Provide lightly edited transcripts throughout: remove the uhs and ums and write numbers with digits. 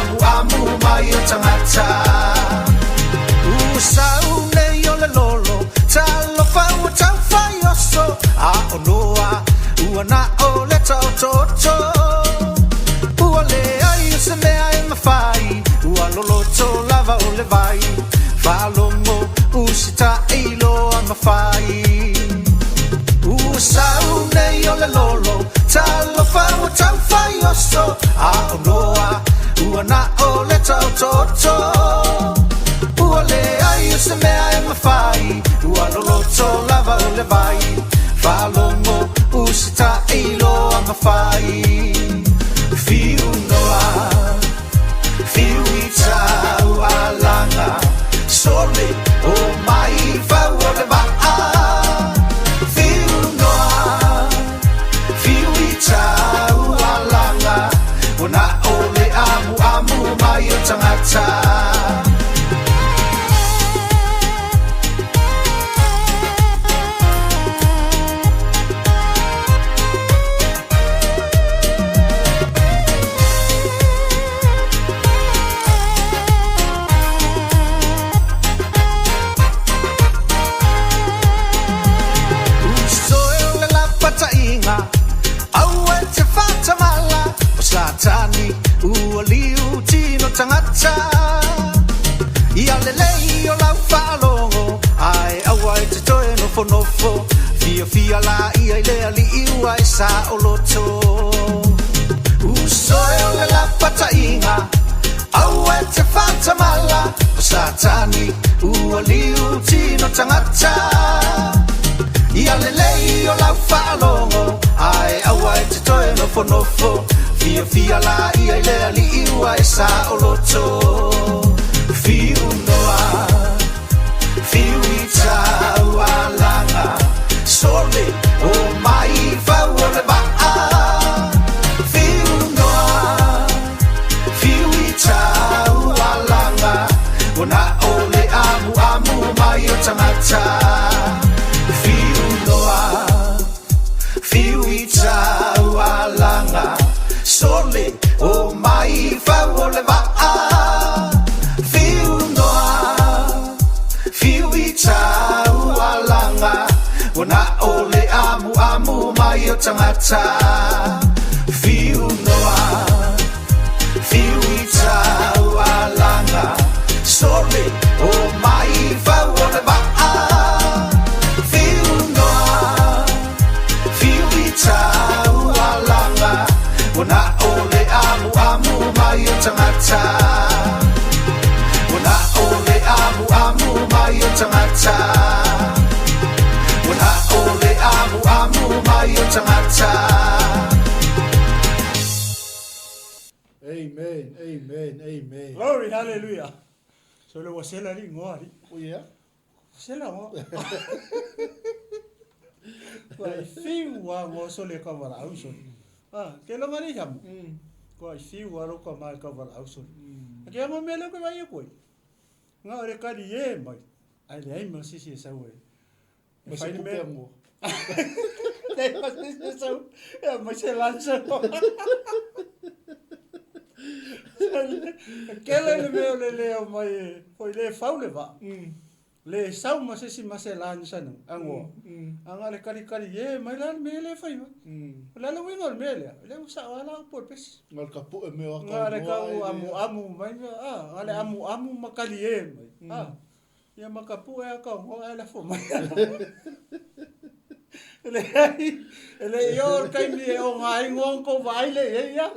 amu amu mai o tangata Usau nei o le lolo Talo fau tau fai oso A onoa Ua na o le tau toto Ua le ai o se mea e mawhai Ua lolo to lava o le vai Whalongo usita ilo a mawhai Usau nei o le lolo Talo fau tau fai oso A onoa Ua na o le tau toto Ua le ai o se mea e mawhai Ua lolo to lava o le vai Whalongo usita ilo a mawhai Fiu noa Fiu i tau a langa Sole o mai vau o le waa Fiu noa Fiu i tau a langa O na o le amu amu mai o tangata Tani ua liu tino tangata Ia lelei o lau whalongo Ai awa e te toe nofo nofo Fia fia la ia i lea li iua e sa o loto Usoe o le la pata inga Awa e te whatamala O satani ua liu tino tangata Ia lelei o lau whalongo Ai awa e te toe nofo nofo Fia fia la ia i lea li iua e sa o loto Fiu noa Fiu i tau a langa Sole o mai vau o le waa Fiu noa Fiu i tau a langa O na o le amu amu mai o tangata Fiu noa Fiu i tau a langa Sole o mai vau o le waa Fiu noa Fiu i tau a langa O na o le amu amu mai o tangata Fiu noa Fiu i tau a langa Sole o mai vau o le waa Fiu noa Fiu i tau a langa O na o le amu amu mai o tangata O na o le amu amu mai o tangata O na o le amu amu mai o tangata Amen, amen, amen. Glory, hallelujah. So le wasela ri ngori. Oh yeah. Wasela ngo. Vai fiu wa ngo so le ka wala au so. Ke lo mari jam. Ko fiu wa lo ka mai ka wala au so. Ke mo mele ko vai ko. Nga ore ka di e mai. Ai le ai mo si sa we. Mas se me mo. Dai mas si sa. Ya mo se lanza. Kele le meo le leo mai foi le fau le va. Le sau ma se si ma se lan sanu ango. Anga le kari kari e mai lan me le fai. La lo wingo me le usa ala por pes. Ngal kapu e meo ka. Ngare ka amu mai ale amu makali e mai. Ya makapu e ka ngo ala fo mai. Ele yo kai mi o ngai ngon ko vai le ya.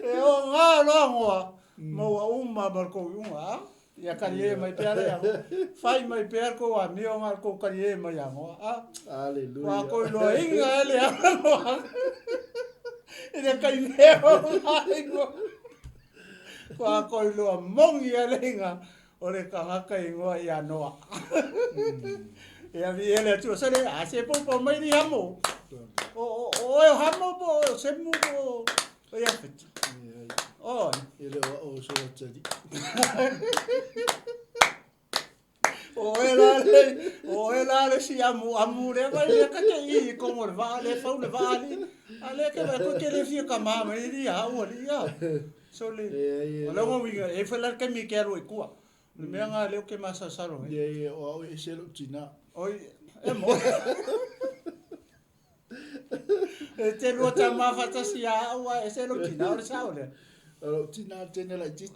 E o ngā rongoa, maua uma barko unga, ia karie mai peare ango, whai mai peare ko a mio ngā ko karie mai ango, Alleluia. Wa ko loa inga ele ango, ina kai meo ngā ingo, wa ko loa mongi ele inga, o le ka haka ingoa i anoa. Ia vi ele tua sare, a se popo mai ni hamo, o e hamo po, se mu po, o ia fitu. Oh, ele o so tadi. O ela le si amu le vai ka te I como vale fa le vale Ale ke ba ko ke le fi ka ma me ri ha o ri ya. So le. Ala mo winga e fa la ke mi ke ro ku. Le me nga le ke ma sa sa ro. Ye o e se lo tina. Oi e mo. E te lo ta ma fa ta si a wa e se lo tina o sa o le. Lo tina tene la jit.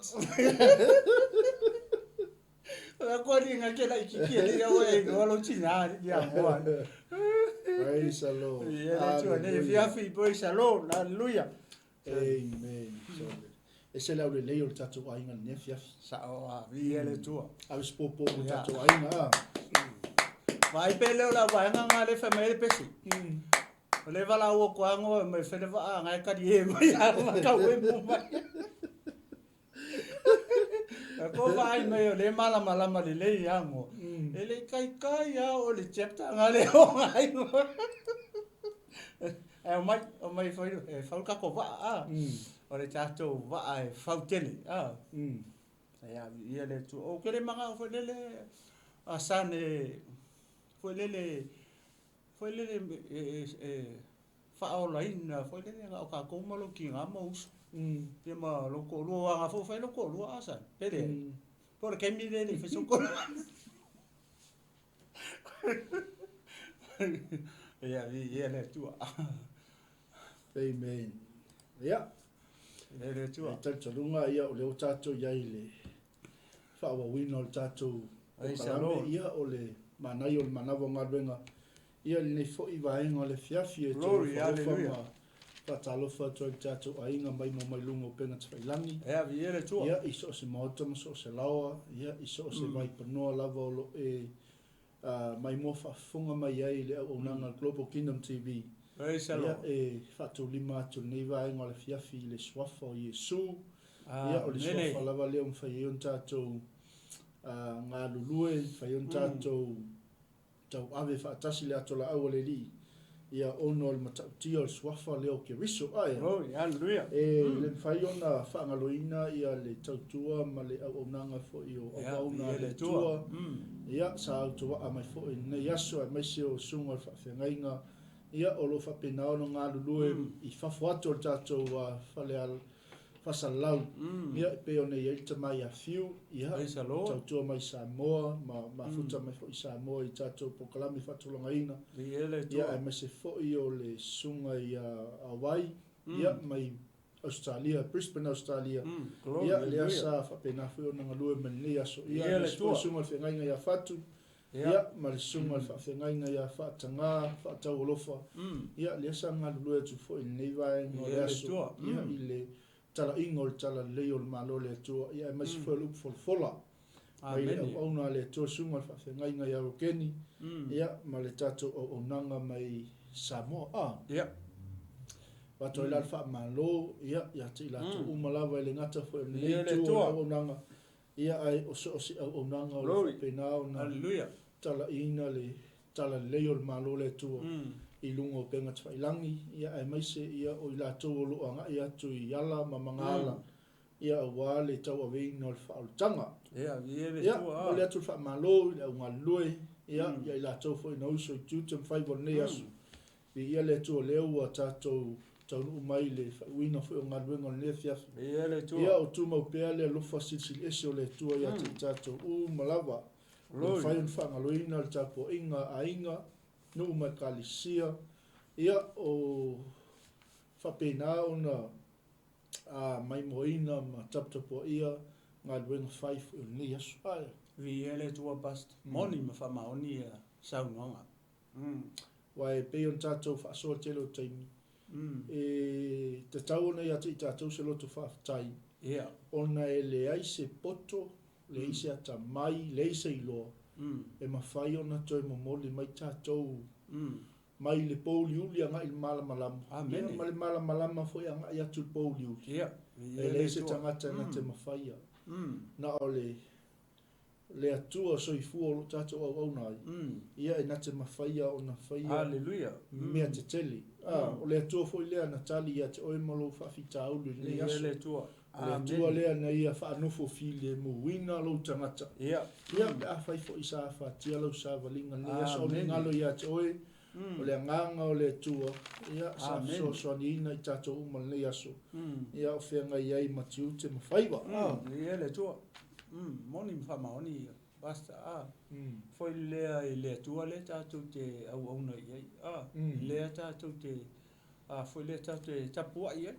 Ko ri nga ke la ki le ya we go lo tina ya mo. Praise the Lord. Yeah, ne via fi praise the Lord. Hallelujah. Amen. E se la le leo tatu ainga ne fia. Sa o a vi ele tua. A spopo tatu ainga. Vai pele la vai nga le fa me pesi. O le vala o ko ngo me fe le va nga ka di e mai a ka we mo mai. Ko vai me le mala le yango. Ele kai ya o le chapter nga le o ngai. O mai foi fa ka ko va o le chato va e fa tele ya ele tu o kele manga foi le asane foi le fa o la ina foi le nga o ka ko mo lo ki nga mo te ma lo ko lo nga fo fa lo ko lo asa pele porque mi le fe so ko ya vi ele tu Amen. Ya. ele tu Talunga ia o le tato ia ile. Fa wa wino tato. Ai sa lo ia o le manai o le manavo ngabenga. Ia le fo I vaenga le fiafi e Glory, hallelujah. Patalo fa to tato ainga mai mo mai lungo pena tfailangi. ya vi ele tu Ia iso se moto so se lawa, ia iso se vai panoa lava o lo mai mo fa funga mai ai le o nanga Global Kingdom TV. Praise the Ia Lord. e fatu lima atu nei vaenga le fiafi le swafa o Yesu. Ah, Ia o le nene. swafa lava leo mwhai eon tātou ngā lulue, whai eon tātou tau ave whaatasi le atola au le li. Ia ono le matau tia o le swafa leo ke riso aia. Glory, hallelujah. Le whai ona whaangaloina ia le tautua ma le au nanga fo i o auna le tua. Ia sa au tua a mai fo i nei aso a mai se o sunga o whawhengainga. Ia o lo whapenao no ngā lulue I whawhato o tātou whale al whasalau. Ia pe o nei eita mai a fiu. Ia Praise the Lord. tautua mai Samoa, ma futa mai fo I Samoa I tātou pokalami whatolanga ina. Vi ele tu. Ia e mai se fo I o le sunga I Hawaii. Ia mai Australia, Brisbane, Australia. Glory, Ia le hallelujah. asa whapena fo o nanga lue mani aso. Ia Ia le le tua. sunga whengainga ia whatu. Ia ma le sunga whawhengainga ia whaatanga, whaatau olofa. Ia le asa ngā lue tu fo I nei vaenga o le Ia le aso. tua. Ia I le tala ingo le tala leo le malo le atua. Ia e mai se fo lup folfola. Mai le Amen. auna le atua sunga whawhengainga ia rokeni. Ia ma le tato o nanga mai Samoa. Yeah. Wato I lalfa malo, ia te I lato umalawa I le ngata fo I Ia le nei tua. tua o nanga. Ia ai o so si o nanga o Glory. le penao na Hallelujah. tala ina le tala leo le malo le tua. I lungo penga tfailangi, ia ai maise ia o I lato o lo anga ia tu I ala ma mangala. Ia o wā le tau a vein o le whaolutanga. Yeah, vi ele Ia, tu. o le atu wha malo, le au ngā lue, ia I lato fo I nauso I tūtam whaiwa nei asu. Ia le atu o leo a tātou tau umai le wina fo I ngā luenga le fiafi. Vi ele tu. Ia o tūmau pēr le alofa sisi ese o le tua ia te tātou malawa. Le whai un whangaloina le tāpo inga a inga, no umai kalisia. Ia o whapena o na mai moina ma taptapo ia ngā luenga whaif o ni asu aia. Vi ele tu past. Moni ma fa maoni saunga. Wai pe on tātou whaasoa telo taimi. Te tau ona ia te I tātou se loto whaafitai. Yeah. Ona e le aise poto, le ise ata mai, le ise iloa. E mawhai ona toi momoli mai tātou mai le pouli uli anga I mala malama. Amen. Ia ma le mala malama fo I anga I atu le pouli uli. Yeah. E le ise tangata na te mawhaia. Na o le atua so I fua o lo tātou au au nai. Ia e na te mawhaia o na whaia Hallelujah. mea te teli. O le atua fo I lea na tali ia te oe malo whawhita aulu Vi nei aso. ele tu. Le atua lea na ia whaanofo fili e muwina lo tangata. Yeah. Ia me a whai fo I sa whatia lau sa walinga nei aso o ni ngalo ia te oe. o le nganga o le tua ia sa so so ni na tato uma le aso ia o fenga ia matiu te mafaiwa le le tua moni mfamaoni basta foi le tua le tato te au au nei le tato te foi le tato te tapua ia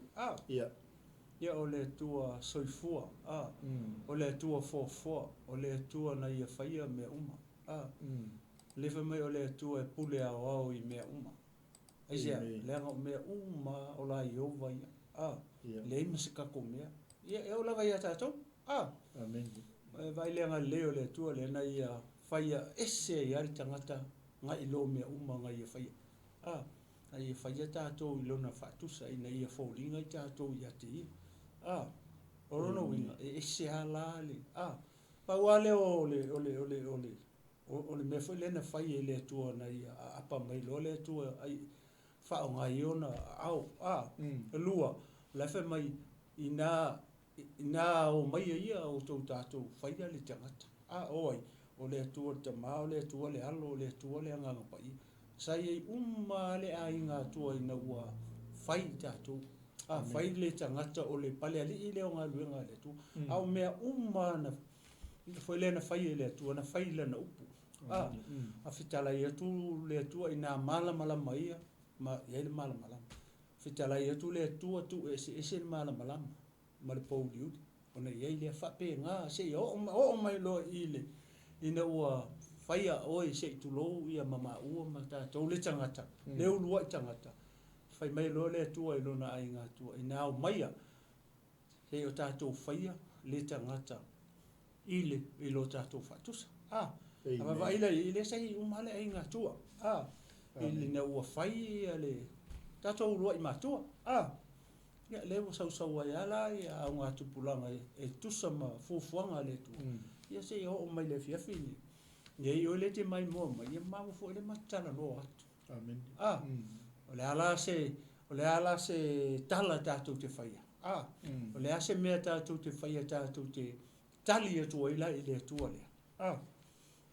ia o le tua soifua o le tua fofo o le tua na ia faia me uma leva mai o le tua pule ao i me uma aisia le nga me uma o la i ova ia le masika ko me ia e o la vai tato amen vai le nga le o le tua le na ia faia ese ia tangata nga i lo me uma nga ia faia ai faia tato i lo na fatusa ina ia folinga tato ia ti orono winga ese ala le pa wale o le me foi le na fai le tua na ia apa mai lo le tua ai fa o ngai ona au lua la fe mai ina o mai ia o tau tato fai le tangata oi o le tua te mau le tua le alo le tua le anga pai sai umma le ainga tua ina ua fai tato fai le tangata o le pale ali le o ngaluenga le tu au mea umma na foi le na fai le tua na fai le na upu a fitala ia tu le tua ina mala mai ma ia le mala fitala ia tu le tua tu ese mala ma le poliu ona ia le fa pe nga se o mai lo ile ina ua fai oi se tu lo ia mama ua ma ta to le tangata le ulua tangata fai mai lo le tua i lona ainga tua ina o maia se o tatou faia le tangata ile i lo tatou fatusa ava vaila ile sai umale ainga tua ile na ua fai ale tatou lo i matua ia le o sau ai ala ia au ngā tupulanga e tusa ma fufuanga le tua ia se o mai le fiafini ia i o le te mai mua mai ia mau fo le matala lo atu amen o le ala se tala tatou te faia o le ase mea tatou te faia tatou te tali atua ila i le atua lea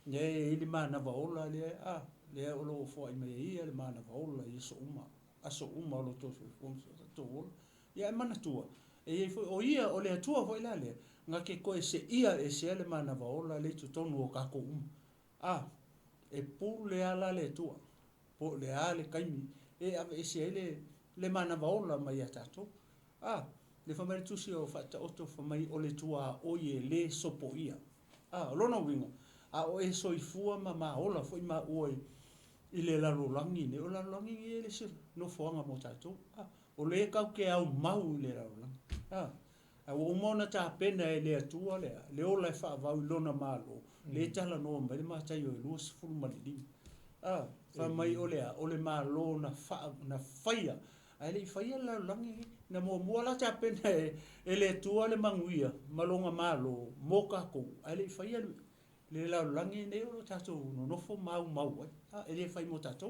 ia i le mana vaola lea lea o lo fo ai mea ia le mana vaola i aso uma o lo tosu ia e mana tua o ia o le atua fo ila lea nga ke koe se ia e se le mana vaola le tutonu o kako e pulu le ala le atua po le ale kaimi e ave ese le mana vaola mai atato le famai tusi o fata oto famai o le tua o ye le sopo ia lona winga o e soifua ma ola foi ma oi i le lalolangi ne o lalolangi e le se no foanga mo tato o le kau ke au mau le lalolangi o mona ta pena e le atua le ola e fa vau lona malo le tala no mai le matai o luas fulu malidi fa mai ole malo na faia ai le faia la langi na mo la ta pena e le tua le manguia malonga malo moka ko ai le faia le la langi ne o tato no fo mau e le fai mo tato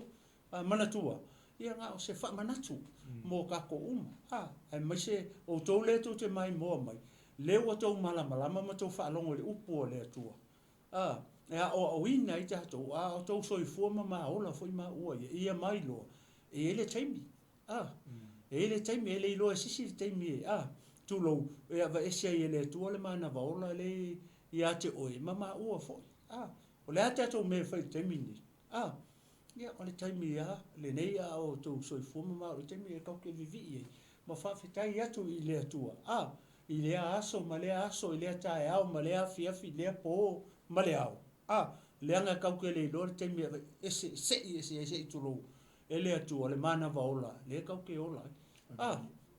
mana tua ia nga o se fa manatu mo ka ko ai mai se o to le to te mai mo mai le o to mala ma to fa longo le upo le tua o ina i tato o to so i forma ma ola foi ma o ia mai lo e le taimi e le taimi e le lo e sisi taimi tu lo e ava ese e le tua le mana va ola le ia te oi mama o foi o le tato me fai taimi ni ia o le taimi le nei o to so i forma ma o taimi e ka ke vivi ma fa fitai atu i le tua i le aso ma le aso i le tae au ma le afi le po ma le au le anga kauke le lor te mi ese tulo ele atu le mana vaola le kauke ola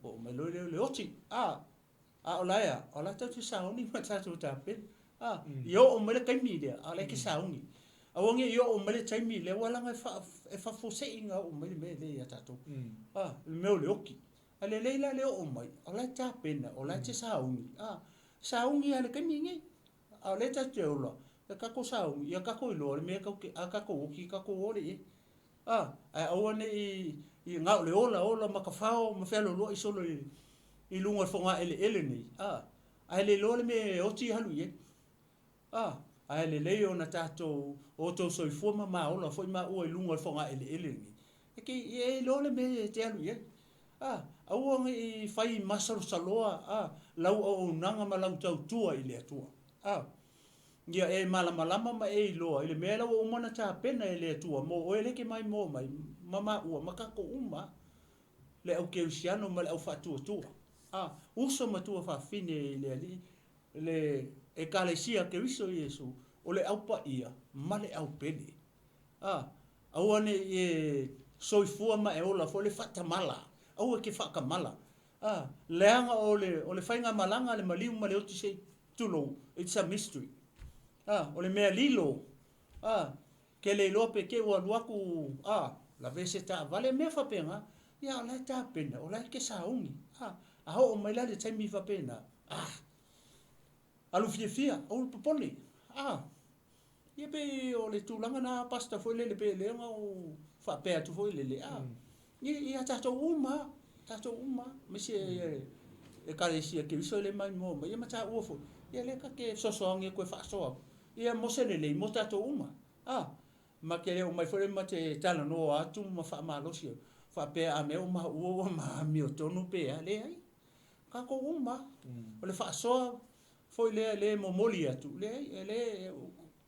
o me lo le oti o la tatu sauni ma tatu tape yo o me le kaimi le ale ke sauni awonge yo o me le taimi le wala nga fa fose inga o me le tatu me le oki ale leila le o mai ala tape na ola te sauni sauni ale kaimi ngi ale tatu ola ka ko sau ia ka ko lo me ka ka ko ki ka ko ore ai o ne i nga le ola ma ka fao ma felo lo i solo i lunga fonga ele ni ai le lo me o ti halu ye ai le o na tatou o to soifua ma ola foi ma ua i lunga i whonga ele ngi. E ke e lole me te alu ye. Au ngi fai masaru saloa, lau o nanga ma lau tau tua i le atua. Ia e malama ma e loa, i le mea lau o mana ta pena e le atua, mo o ele ke mai mo mai, mama ua, makako uma, le au ke usiano ma le au fatua tua. Uso matua fa fine i le ali, le e kalesia ke wiso Yesu, o le au pa ia, ma le au pene. Au ane e soifua ma e ola, fo le fata mala, au e ke whaka mala. Leanga o le whainga malanga le maliu ma le oti se tulo, it's a mystery. O le mea lilo, ke le lope ke ua luaku, la vese ta vale mea whapenga, ia o lai ta pena, o lai ke saungi, aho o mai la le taimi whapena, alu fia, o le popoli, ia pe o le tūlanga na pasta foi le pe leonga o whapea tu foi le, ia tato uma, mesi e karesia ke viso le mai mo, ia mata ua foi, ia le ka ke sosoangi koe whaasoa, ia mosele le mo tato uma, ma ke leo mai foi ma te tala no atu ma wha malosia, whapea a meo ma ua ma mio tonu pe le ai, ka ko uma, o le whaasoa foi le momoli atu, le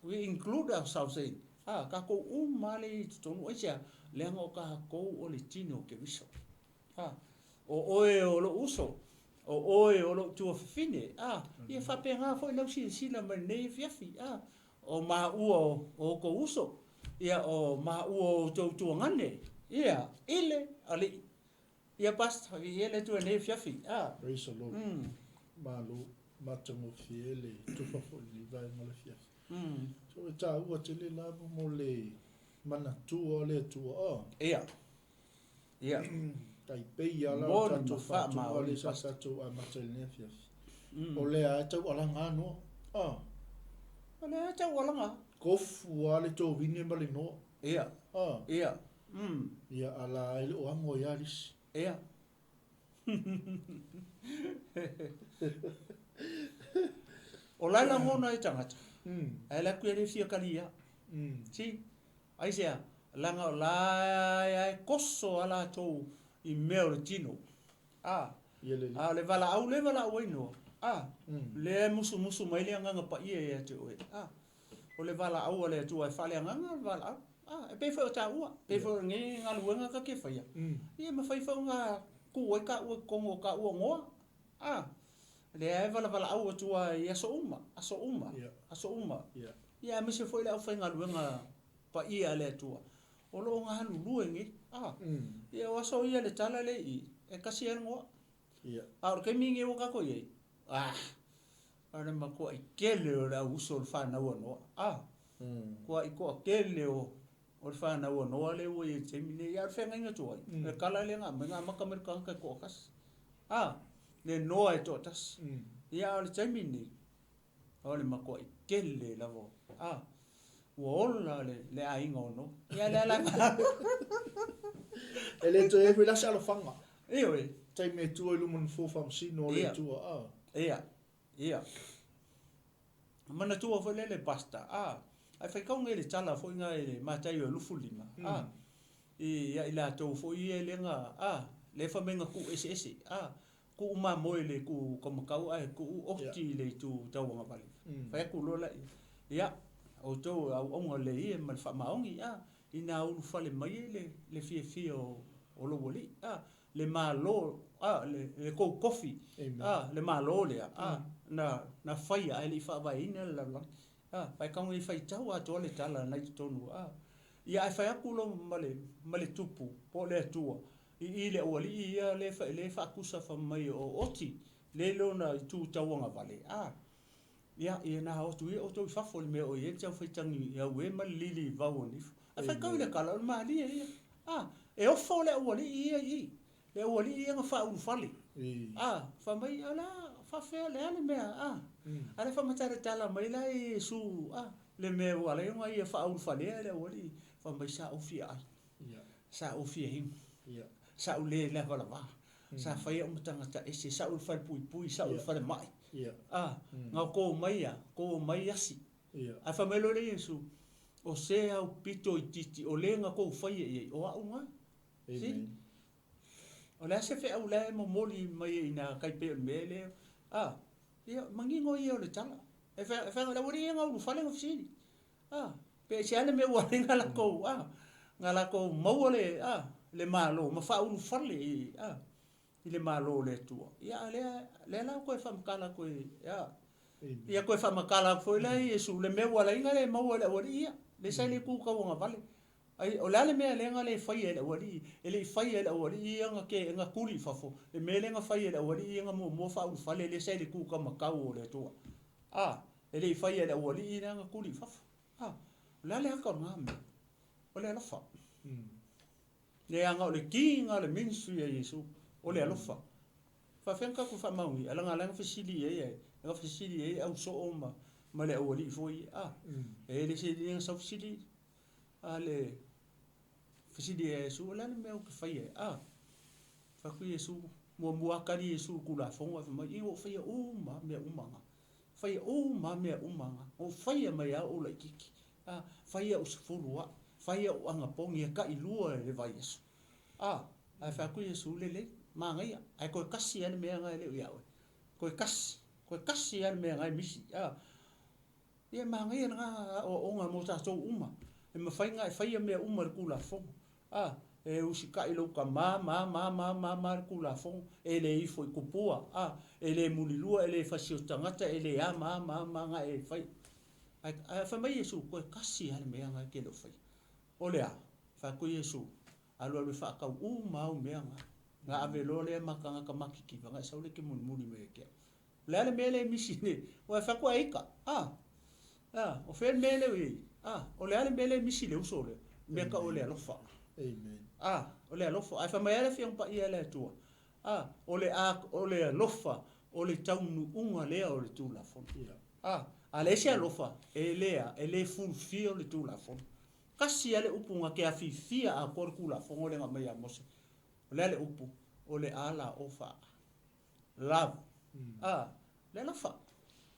we include ourselves in, ka ko uma le tonu aisia, le anga ka ko o le tino ke viso, o oe o lo uso, o oe o lo tua fine, ia whapea ngā foi lau sila mai nei fiafi, o ma ua o ko uso, ia o ma ua o tua ngane, ia ile ali, ia pasta, ia le tua nei fiafi, Praise the Lord. Malo, matango fiele, tufa fo li vai ngale fiafi. So e tā ua te le lava mo le mana tua o le tua, ia. Tai pei ala Mona tatou ma wha whātua ma le o sa pasta. tatou a matai le fiafi. O le a tau ala ngano, Ole ta walanga. kofu a le tō vine ma le noa. Ia. Ia ala ele o ango iaris. Ia. O laila ngona e tangata. Ai la kuere fia kalia. Si. Ai sea. Langa o lai ai koso ala tō i mea le tino. Ia le Le vala au le vala au ino. Le musu mai le nganga pa ia e te oe. O le vala au le tu ai fale nganga vala au. E pe fa ta ua. Pe fa nge nga luenga ka ke fa ia. Ia ma fai fa nga ku e ka ua kongo ka ua ngoa. Le ai vala au tu ai aso uma. Aso uma. Ia me se foi le au fa nga luenga pa ia le tu. O lo nga halu luengi. Ia o aso ia le tala le i. E kasi e ngoa. Aur ke mingi o ka ko ye. Ana ma ko i kele o la uso fa na o no. Ko i ko kele o fa na o no le o ye te mine ya fe nga to ai. E kala le nga ma ka mer ka ko kas. Le no ai to tas. Ya le te mine. O le ma ko i kele la vo. Wola le ai ngono. Ya la. Ele to e la sala fanga. Ewe. Tai me tu lu mun fo fam si no le tu Ia. Mana tua foi le pasta. Ai fai kau ngele tala foi nga e matai o lufu lima. I la tau foi e lenga. Le fa menga ku ese. Ku uma moi le ku komakau ai ku oti le tu tau nga vale. Fai ku lola. Ia. O tau au onga le i ma fa maongi. Ina ulu fale mai le fie o lo woli. Le malo le ko coffee le malo le na fai ai le fa vai ina la pai ka ngi fai tau a to le tala na tonu ia ai fai aku lo male tupu po le tua i le oli ia le fa kusa fa mai o oti le lo na tu tau nga vale ia na o tu o to fa fol me o ye tau fai tangi ia we mal lili va oni ai fai ka le kala ma li e o fo le oli ia le oli ia nga fa u fali fa mai ala fa fe le ale mea ala fa mata tala mai la e su le me wala nga ia fa u fali le oli fa mai sa o fi ai sa o fi him sa o le wala va sa fa ia mutanga ta sa o fa pui sa o fa mai nga ko mai asi a fa melo le Yesu o se au pito I titi o lenga ko fai e o au nga Amen. o le se fe au le mo moli mai ina kai pe mele ia mangingo ia o le tala e fa la wori nga u fale of si pe se ale me wa nga la ko mo le malo ma fa u fale I le malo le tua ia le la ko fa mkala ko ia ko fa makala foi la Yesu le me wala inga le mo le wori ia le sai le ku ka nga vale ai o le me le nga le fai ele wori ele fai ele wori nga ke nga kuli fafo le me le nga fai ele wori nga mo fa u fale le sai le ku ka makau le tua ele fai ele wori nga kuli fafo la le ka nga me o le fa le anga o le kinga le ministry ya Yesu o le alofa fa fenka ku fa maui ala nga lang fasili nga fasili au so oma ma le o li foi e le se le sa fasili ale fasili Yesu la me o fai fa ku Yesu mo akari Yesu ku la fonga fa mai o fai o ma me umanga fai o ma me umanga o fai mai o la kiki fai o sfulua fai o anga pongi ka ilua le vai Yesu ai fa ku Yesu le mangai ai ko kasi ane me ngai le ia ko kasi ane me ngai misi ia mangai nga o nga mo ta so uma e me fai ngai fai me uma ku la fo e usika ilo ka ma ku la fo e le ifo ku pua e le mulilua e le fasio tangata e le ma ngai fai ai fa mai Yesu ko kasi ane me ngai ke lo fai o le fa ku Yesu alo le fa ka uma o me ngai nga ave lo le makanga ka makiki nga sa le ke muni me ke le mele misine o fa ko aika o fe mele wi o le mele misile o sole me ka o le alofa Amen. o le alofa ai fa mai le fiang pa ia le tua o le alofa o le taunu unga le o le tu la fon a le se alofa e le full feel le tu la fon kasi ale upunga ke afifia a por kula fon o le nga mai a mose le upu o le ala ofa love le la fa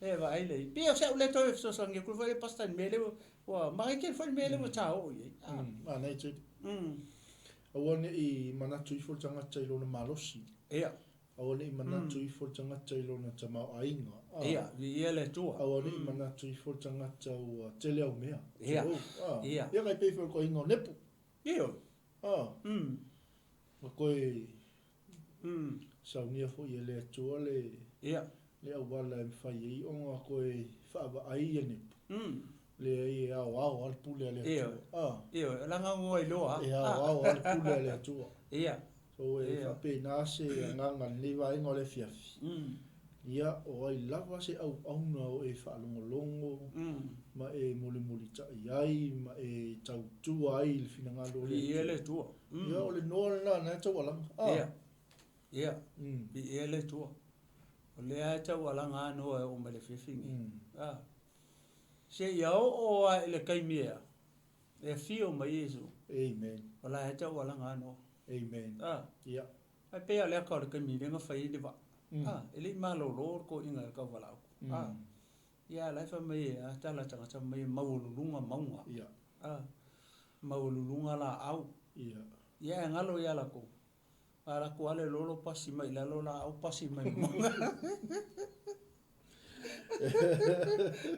e va ai le pia se le to so so nge ku fa le pasta mele wa mai ke fa mele mo tao ye nei tu awone I manatu I fo tanga tailo na malosi awone I manatu I fo tanga tailo na tama ainga vi ele tua awone I manatu I fo tanga tau tele au mea ia kai pe fo ko ingo nepu koe saunia fo I le atua le awala e whai I onga koe whaava ai ane le ai au al pule ale atua langa ngoi loa au al pule ale atua so e whape nase nganga lewa ingo le fiafi ia o ai lava se au auna o e whaalongolongo ma e muli tai ai ma e tautua ai le finangalo le tua ia o le noa na tau alanga vi ele tua o le ai tau alanga no o ma le fifingi se iau o le kaimia e fio ma Yesu amen o la ai tau alanga no amen ia ai pe ale ka le kaimia nga fai le va ele malo lor ko inga ka vala ia la fa mai a tala tanga mai maulunga maunga maulunga la au ia ngalo ia la ko ala ko ale lolo pasi mai la lola au pasi mai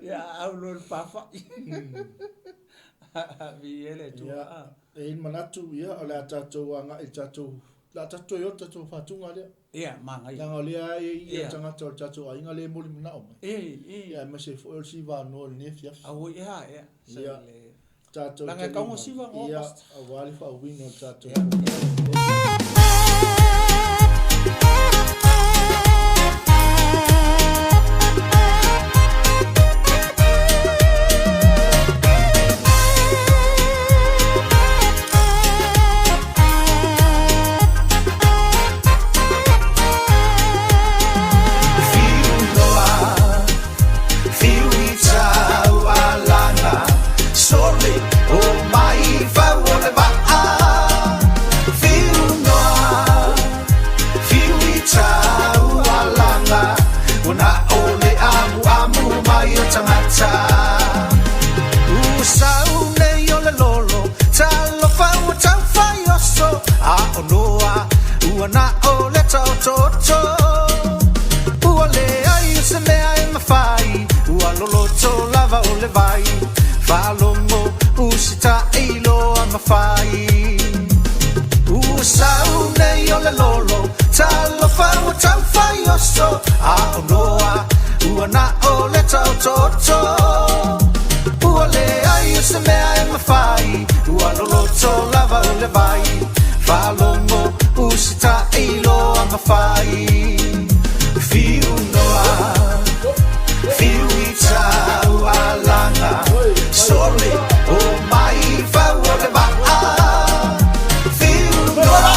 ya au lol pafa vi ele tu e manatu ia ala tatu anga e tatu la tatu yo tatu fatunga le ia manga ia le ia tanga tatu ainga le moli na o ia ma se fo si va no ne fia au ia tatu langa ka mo si va o ia awali fa wino tatu Sorry, oh my, if I wanna buy loloto lava o le vai Falomo usita ilo amafai Usau nei o le lolo Talo whau tau whai oso A onoa ua na o le tau toto Ua le ai o se mea e mawhai Ua loloto lava o le vai Falomo usita ilo amafai Fiu noa Fiu i tau alanga Sole o mai whau o le maa Fiu noa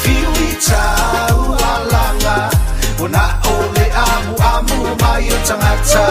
Fiu i tau alanga Ona o le amu amu mai o tangata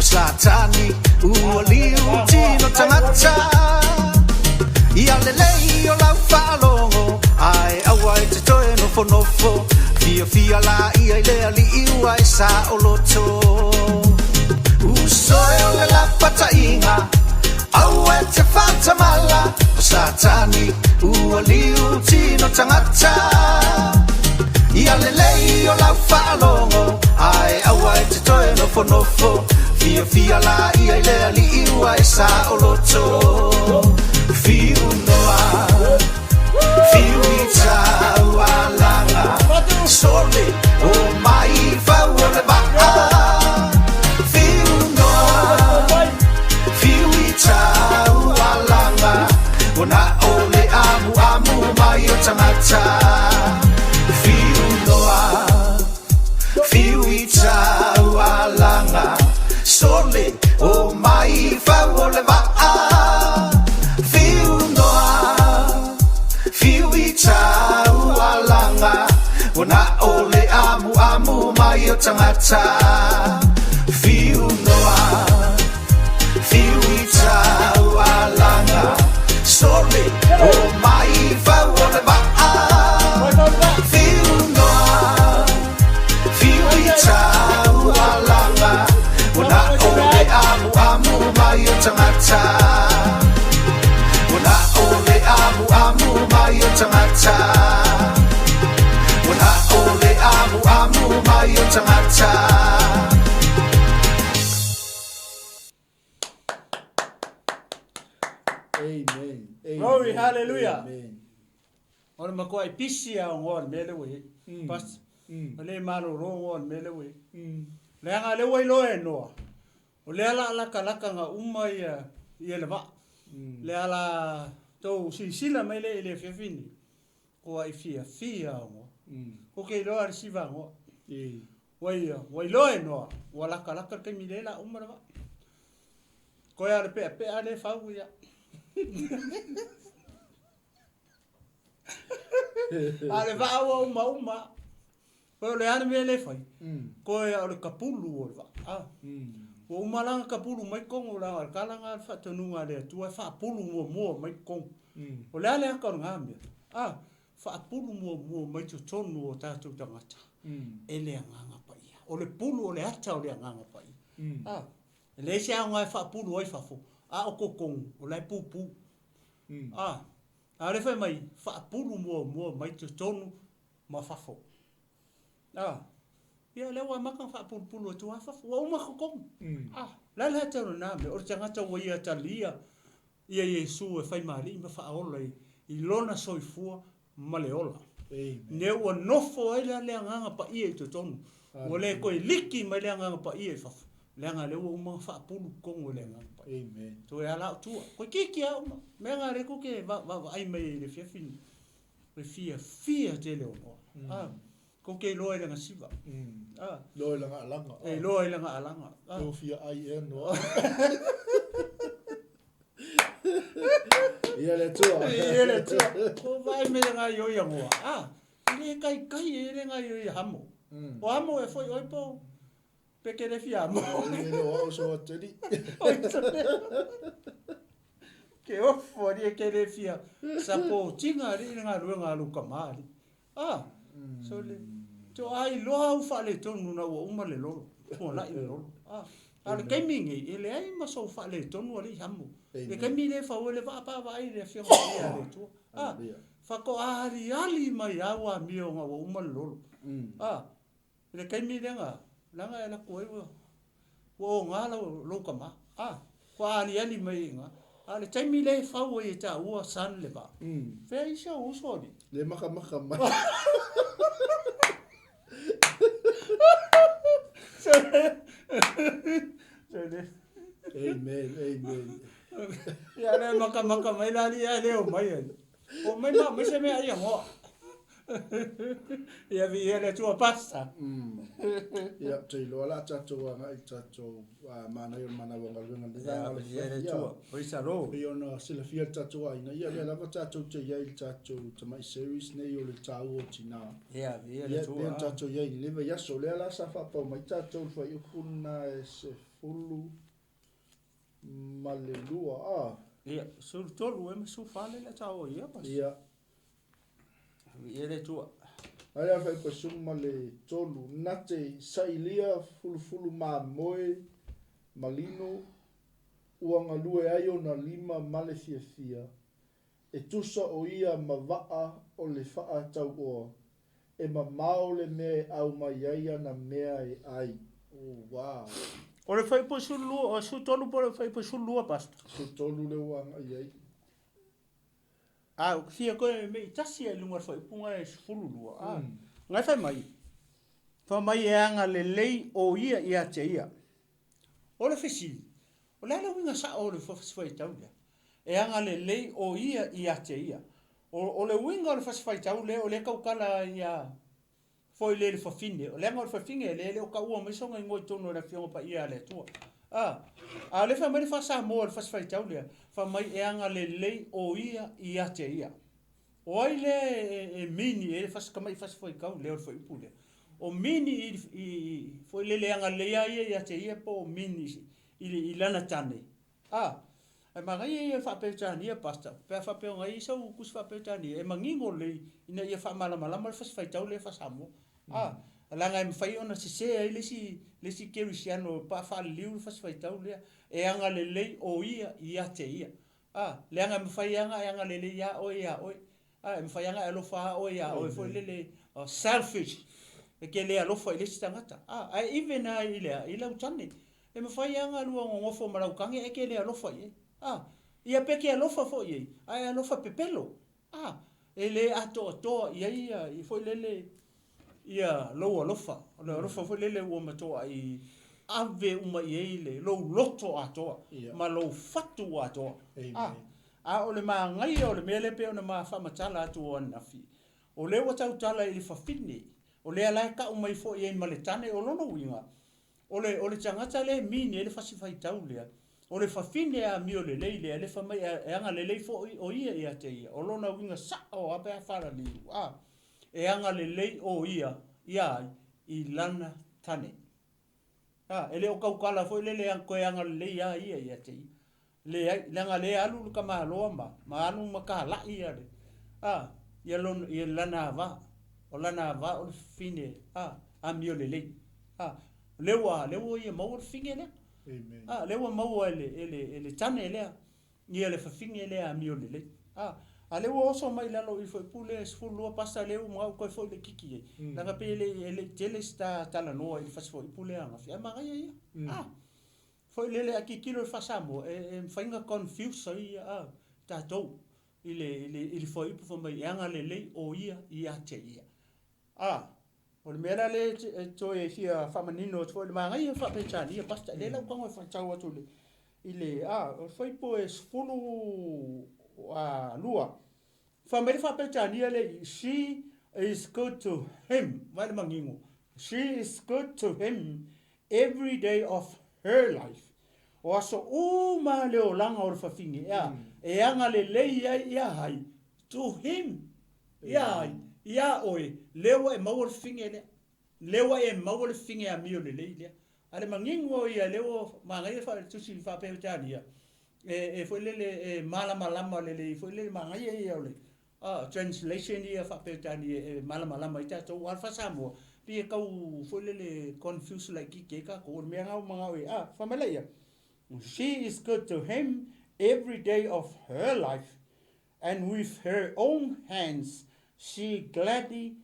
Satani ualiu tino tangata Ia lelei o lau whalongo Ai awai te toe nofo nofo Fia fia la ia lea li iwa e sa o loto Usoe o le la patainga Aue te whatamala Satani ualiu tino tangata Ia lelei o lau whalongo Ai awai te toe nofo nofo Fia fia la ia lea li iwa e sa o loto Fiu noa Fiu i tau alanga Sole o mai whau o le maa Fiu noa Fiu i tau alanga Ona o le amu amu mai o tangata Fiu noa Fiu i tau alanga Sole o mai whau o le waa Fiu noa Fiu i tau alanga Ona o le amu amu mai o tangata Fiu noa Fiu i tau alanga Sole o mai whau o le waa Fiu noa Fiu i tau alanga Ona o le amu amu mai o tangata Ona o le amu amu mai o tangata Ona o le amu amu mai o tangata Amen. Glory, hallelujah. Amen. Ona makoa I pisi a ngon mele we. Pas. Le mano ro ngon mele we. Le anga le wai loe noa. O le ala laka nga uma ia le va. Le ala tau sila mai le fiafini. Ko ai fia ngo. Ko ke loa resiva ngo. Wai loe noa. Wa laka ke milela uma va. Ko ia le pe ale fau ia. Ale va o uma. Ko le ana me le fai. Ko ia o le kapulu o va. O malanga kapulu mai kongo la kalanga fa tonunga le tua fa pulu mo mai kong. O le ale ka ngame. Fa pulu mo mai tonu o tatu tangata. Ele nganga pa ia. O le pulu o le ata o le nganga pa ia. Le sia nga fa pulu oi fa fo. O kokong o le pupu. Ale fa mai fa pulu mo mai tonu ma fa fo. Ia le wa maka fa pulu tu fa wa uma kokong. La la te na me o tangata wa ia talia. Ia Yesu e fai mari ma fa ola I lona soifua ma le ola. Ne wa nofo ele le nganga pa ia to tonu. O le ko liki ma le nganga pa ia fa. Le nganga le wa uma fa pulu kongo le nganga pa. Amen. To ia la tu. Ko kiki a uma. Me nga re ko ke va ai mai le fiafini. Le fia te le o. Ko ke loe langa siva. Loe langa alanga. Loe langa alanga. Ko fia ai e no. Ia le tua. Ko vai me nga yo ya mo. Le kai e nga yo ya hamo. O hamo e foi oi po. Peke le fia mo. Ele o so tedi. ke ofo ri ke le fia sapo tinga ri nga lu kamali so le to ai lo au fa le tonu na o uma le lo ko la i lo ale kai mingi ele ai ma so fa le tonu ali hamu le kai mi le fa o le va pa vai le fia ma le tu fa ko ali mai awa mi o nga o uma le lo le kai mi le nga langa ela ko wo nga lo kama ko ali mai nga ale tai mi le fa o e ta o san le ba fe isa o so di le maka mai Amen. Ya le maka mai la li ya le o mai. O mai ma me se me ai mo. Ya vi ele tua pasta. Ya te lo la tato nga i tato mana wanga ngal ya le tua. Oi sa ro. Yo no sila fia tato ai na ya le la tato te ya i tato te mai series ne yo le tau tina. Ya vi ele tua. Ya tato ya i leva ya so le la sa fa pa mai tato fa yo kuna se fulu malelua ya so tolu em so fale le tau ya pas. Ya. Ele tua. Ai fa ko suma le tolu nate sailia fulu ma moe malino uanga lue ayo na lima male fia e tusa o ia mavaa o le faa tau o e mamao le me au maiaia na mea e ai. Oh wow. O le fai po sulu o su tolu po le fai po sulu pasta. Su tolu le uanga iai. Fia ko me tasi e lunga fai punga e fulu lua. Ngai fai mai. Fa mai e anga le lei o ia te ia. O le fesi. O le ala winga sa o le fai tau ia. E anga le lei o ia te ia. O le winga o le fai tau le o le kaukala ia foi le fafine. O le anga o le fafine le o ka ua mai songa ngoi tono le fionga pa ia le tua. A le fa mai fa sa mo le fai tau le. Fa mai e anga le lei o ia te ia. O ai le mini e fas kamai fas foi kau le foi pule. O mini foi le anga le ia te ia po mini i lana tane. Ai magai e fa pe tani pasta. Pe fa pe ngai so kus fa pe tani e mangingo le ina ia fa mala fas fai tau le fas amo. Langa me fai ona se ai le si kerisiano pa fa liu fas fai tau le e anga le o ia te ia. Le anga me fai anga le ia o me fai anga alo fa o o foi le selfish e ke le alo fa le stangata even ile utani e me fai anga lu ngofo mara ukange e ke le alo fa ia pe ke alo fa fo ai alo fa pepelo ele ato ia i foi le ia lo alo fa foi le o mato ai ave uma ile lo loto ato ma lo fatu ato o le ngai o le mele pe ona ma fa matala atu ona fi o le wa tau tala i le fafine o le ala ka umai fo i male tane o lono winga o le tangata le mini le fasifai tau le o le fafine a mi o le le fa mai e anga le fo o ia te ia o lona winga sa o ape fara li e anga le o ia i lana tane ele o kaukala fo le ko anga le ia te ia le langa le alu ka ma loma ma anu maka la ia le ia lana va o fine a mio le lewa ia mau finge le lewa mau ele tane le ia le finge le a mio le a lewa oso mai lalo i foi pule sfulu pasta le mo ko foi le kiki langa pe ele tele sta tala no il fa foi pule anga fi ma ia foi lele aqui kilo fasamo e fainga confuse aí tatou ele foi por mai anga lele o ia te ia o le mera le to e fia famanino foi le mangai fa pechani basta le la como fa chau atu le ile foi pois fulu lua fa meri fa pechani le she is good to him vai mangingo she is good to him every day of her life. O aso uma leo langa o fafingi e anga le ia hai to him ia oi lewa e mau finge a mio le ale mangingo ia lewa mangai fa tu si fa pe tania e foi le malama le foi le mangai e ole translation ia fa pe tani malama ita to alfa samo pi kau foi le confuse like ki ka ko me nga manga we familia she is good to him every day of her life and with her own hands she gladly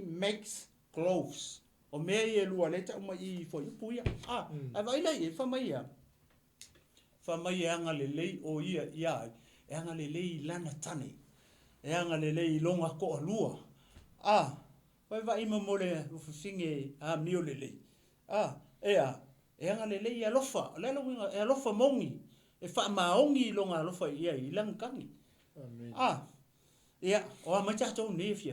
makes clothes o me e lua le ta mai foi puia vai le e fa mai anga le lei o ia e anga le lei lana tane e anga le lei longa ko lua vai mo le finge mio le lei e anga le lei alofa le lo winga e alofa mongi e fa maongi longa alofa ia I langkangi ia o ma cha to ne fi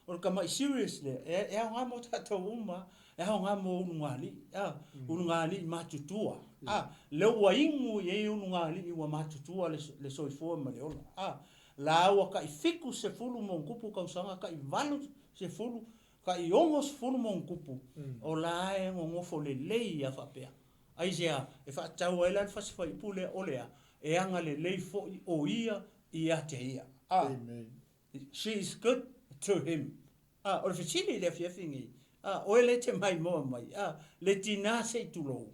o ka mai serious le e nga mo ta to uma e nga mo ungali ma tutua le wa ingu ye ungali wa ma tutua le soi fo ma le ola la wa ka fiku se fulu mo kupu ka usanga ka valu se fulu ka iongos fulu mo kupu o la e ngo fo le ya fa pe ai ja e fa tau ela fa se fa pule olea e anga le lei fo o ia te ia Amen. She is good to him o le fitili le fiafingi o le te mai mo mai le tina se tulo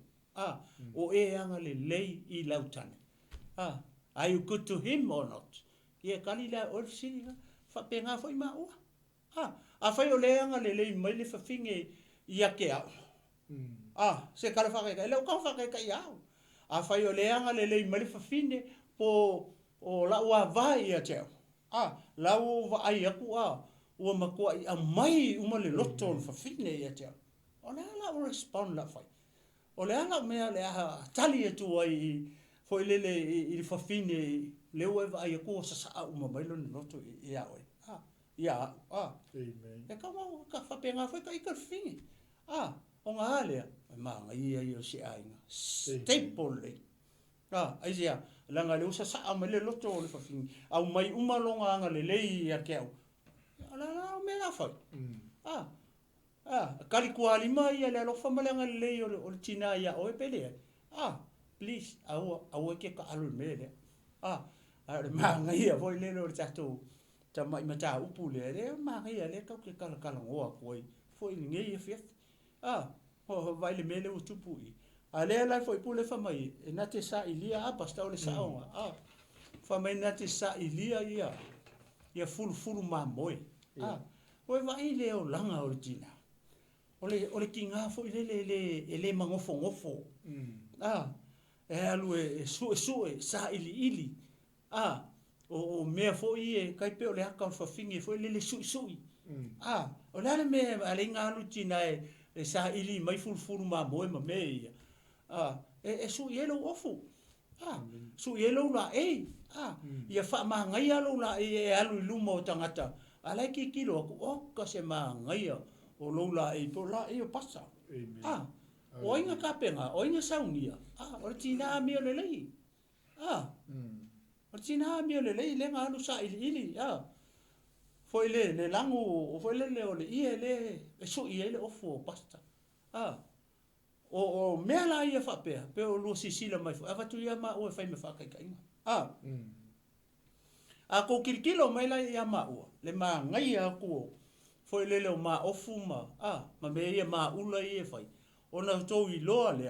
o e anga le lei I lautane are you good to him or not ia kali la o le fitili fa pe nga foi ma o a fai o le anga le lei mai le fafinge ia ke au se kala fa ka le ka fa ka ia a fai o le anga le lei mai le fafine po o la wa vai ia te la o va ai aku o makua I mai uma le loto fa fitne ia te o le ala o respond la fai o le ala mea le tali e tu ai foi le I fa fine le o va ai aku sa uma mai lo loto ia oi ia Amen. e ka mo ka fa penga foi ka I ka fine o nga ale ma ia io si ainga staple le ai ia langa le usa sa ama le loto le fa fine au mai uma longa nga le lei ia ke au la me la fa kali kuali mai ia le alofa malanga le lei o le tina ia o e pele please au ke ka alu me le le manga ia foi le lo tato ta mai mata upu le manga ia le ka ke kala ngoa koi foi ni ia fief ho vai le mele o tupu ale la foi pule fa mai na te sa ilia basta o le sa onga fa mai na te sa ilia ia fulu mamoi oi vai le o langa o tina ole kinga foi le mangofo e alu e su sa ili o me foi e kai pe ole aka fa fingi foi le su o le me ale nga alu tina e sa ili mai fulu mamoi ma me e su yelo ofu su yelo la ia fa mangai alo la e alu lumo tangata ala ki kilo o ka se mangai o lo la e po la e o pasa o inga kapenga o inga saunia o tina mi o le lei o tina mi o le lei le nga alu sa ili foi le langu foi le o le ie le e su yele ofu pasta o mea la ia fa pe o lo sisila mai fa tu ia ma o fai me fa kai kai ko kirkilo mai la ia ma o le ma ngai a ko foi le ma ofuma ma me ia ma ula ia fai ona to I lo le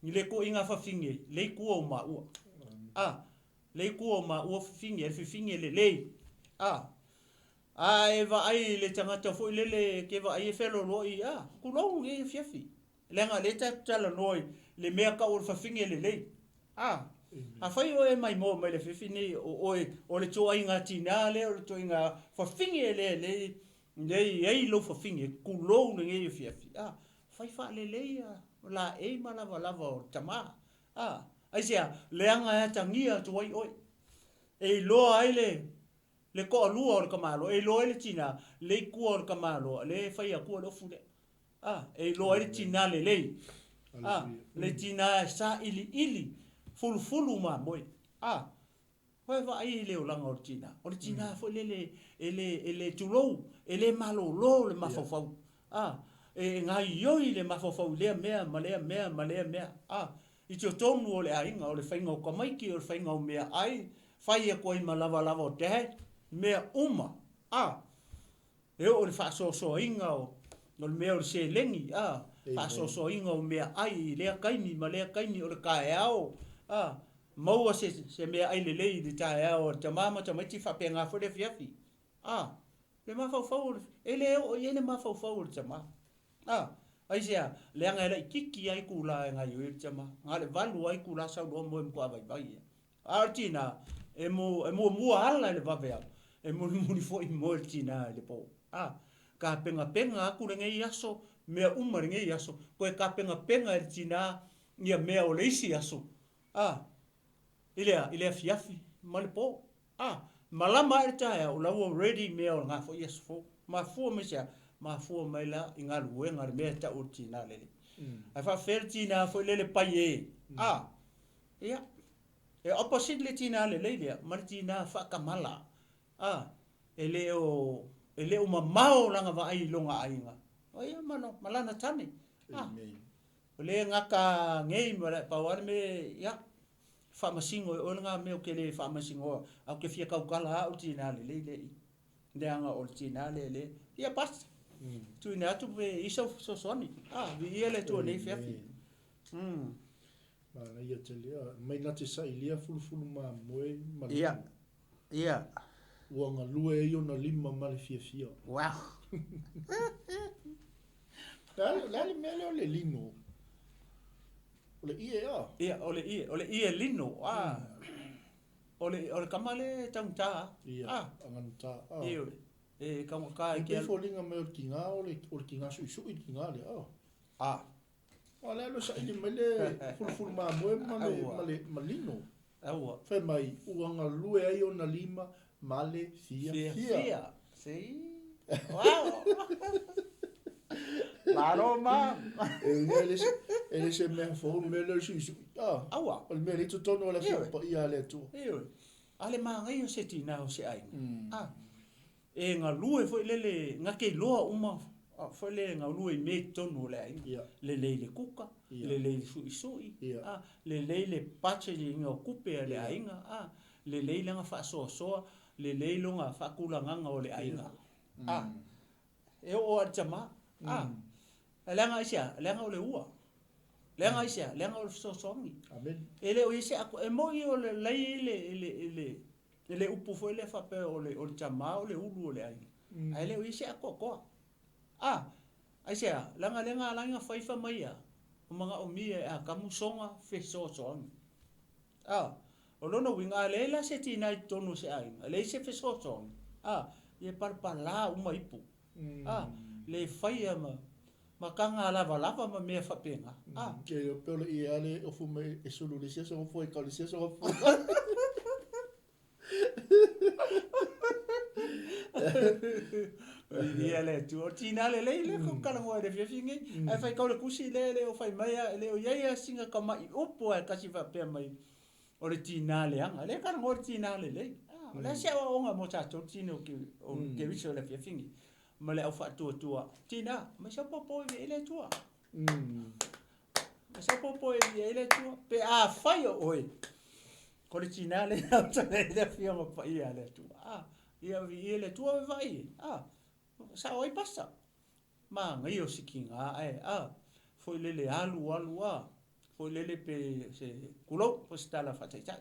ni le ko inga fa finge le ku o ma o le ku o ma o finge le e va ai le tangata foi le ke va ai felo lo ia ku lo e fiafi lenga le tala noi le mea ka o fa finge le a fai o e mai mo mai le fifini o le toa inga tina le o le toa inga fa finge le ei lo fa finge ku lo nge fiafi fai fa le la e malava o tama ai sia le anga tangia toi oi e lo ai le ko lua o kamalo e lo le tina le ku o kamalo le fai a ku lo fu e lo le tina le le tina sa ili fulu ma moi vai vai le o langa o tina fo le tulo ele malo lo le mafofau e ngai yoi le mafofau le mea I te tonu o le ainga, o le whainga o kamaiki, o le whainga o mea ai, whai e koe ma lava lava o te hei, mea uma, e o le whaasoso inga o le mea o le se lengi, whaasoso inga o mea ai, lea kaini, ma lea kaini o le kae au, maua se mea ai le lei, le tae au, o te mama ta maiti whapea ngā whare fiafi, le mawhauwhau, ele o iene mawhauwhau o le tama, ai sea, le anga ele kiki ai kula e ngai ui tama, ngā le valu ai kula sau doa moe mkua vai vai, tina, e mua ala le vavea, e muni foi mo tina le po, ka penga aku le ngai aso, mea uma le ngai aso, koe ka penga le tina, ia mea o le isi aso, ilea fiafi, ma le po, malama e tae, o lau already mea o ngā foi aso fo, ma fua me sea, ma fua mai la i ngā luenga le mea ta o tina lele. Ai wha whera tina foi lele pai e. Ia. E opposite le tina lele lea, ma le tina whakamala. Ele o mamao langa wa ai longa ainga. Ia malana tane. O le ngaka ngei pawar me, ia, whamasingo, o nga meo ke le whamasingo, au ke fia kaukala o tina lele lei. Leanga o tina lele. Ia pas. Tu ina tu be iso sosoni. Vi ele tu nei fiafi. Ma ia te lea, mai na te sa ilia fulufulu ma moe ma. Ia. Uanga lue e ona lima ma le fiafia. Wow. Lale mele o le lino. O le ie a. Ia, o le ie lino. O le kamale tangta. Ia, anganta. Ia. E kama ka ke folinga me o kinga o le kinga su i kinga le Wala lo sa i mele ful ma moe ma lino. Fe mai uanga lue ai ona lima male fia. See? Wow. Claro ma. Ele se me fo mele su. Awa. O me rito tono la fia pa ia le tu. Ale ma ngai o se tina o se ai. E ngā lue foi lele ngā kei loa uma foi le ngā lue me tonu le ai le le kuka le le sui le le pache i ngā kupe le ainga le le nga whaasoa le longa whakulanganga o le ainga e o atama lenga isia lenga o le ua lenga isia lenga o le sosongi amen ele o isia e moi o le le le upu foi le fape o le tama o le ulu o le ai. Ai le isi a koko. Ai sea, langa faifa mai a. O mga o mia a kamusonga fe so. O lono winga le la se tina i tonu se ai. Le se fe so. Ye parpala uma ipu. Le faia ma kanga lava ma mea fapenga. Ke o pele i ale o fume e sulu le sia so foi ka le sia so. Ia le tu o tina le ko kala ngoi de fiafingi ai fai kaule kusi le o fai mai le o ia singa ka mai upo e kasi va pe mai o le tina le anga le kala ngoi tina le le se o nga mo cha to tina o ke viso le fiafingi ma le au fa tu tina ma se popo e le tua ma se popo e le tua pe a fai oi ko le tina le le fiamu pa ia le tua ia vi le tua vai sa oi passa ma ngai o sikinga foi lele alu foi lele pe se kulo po stala fa tsa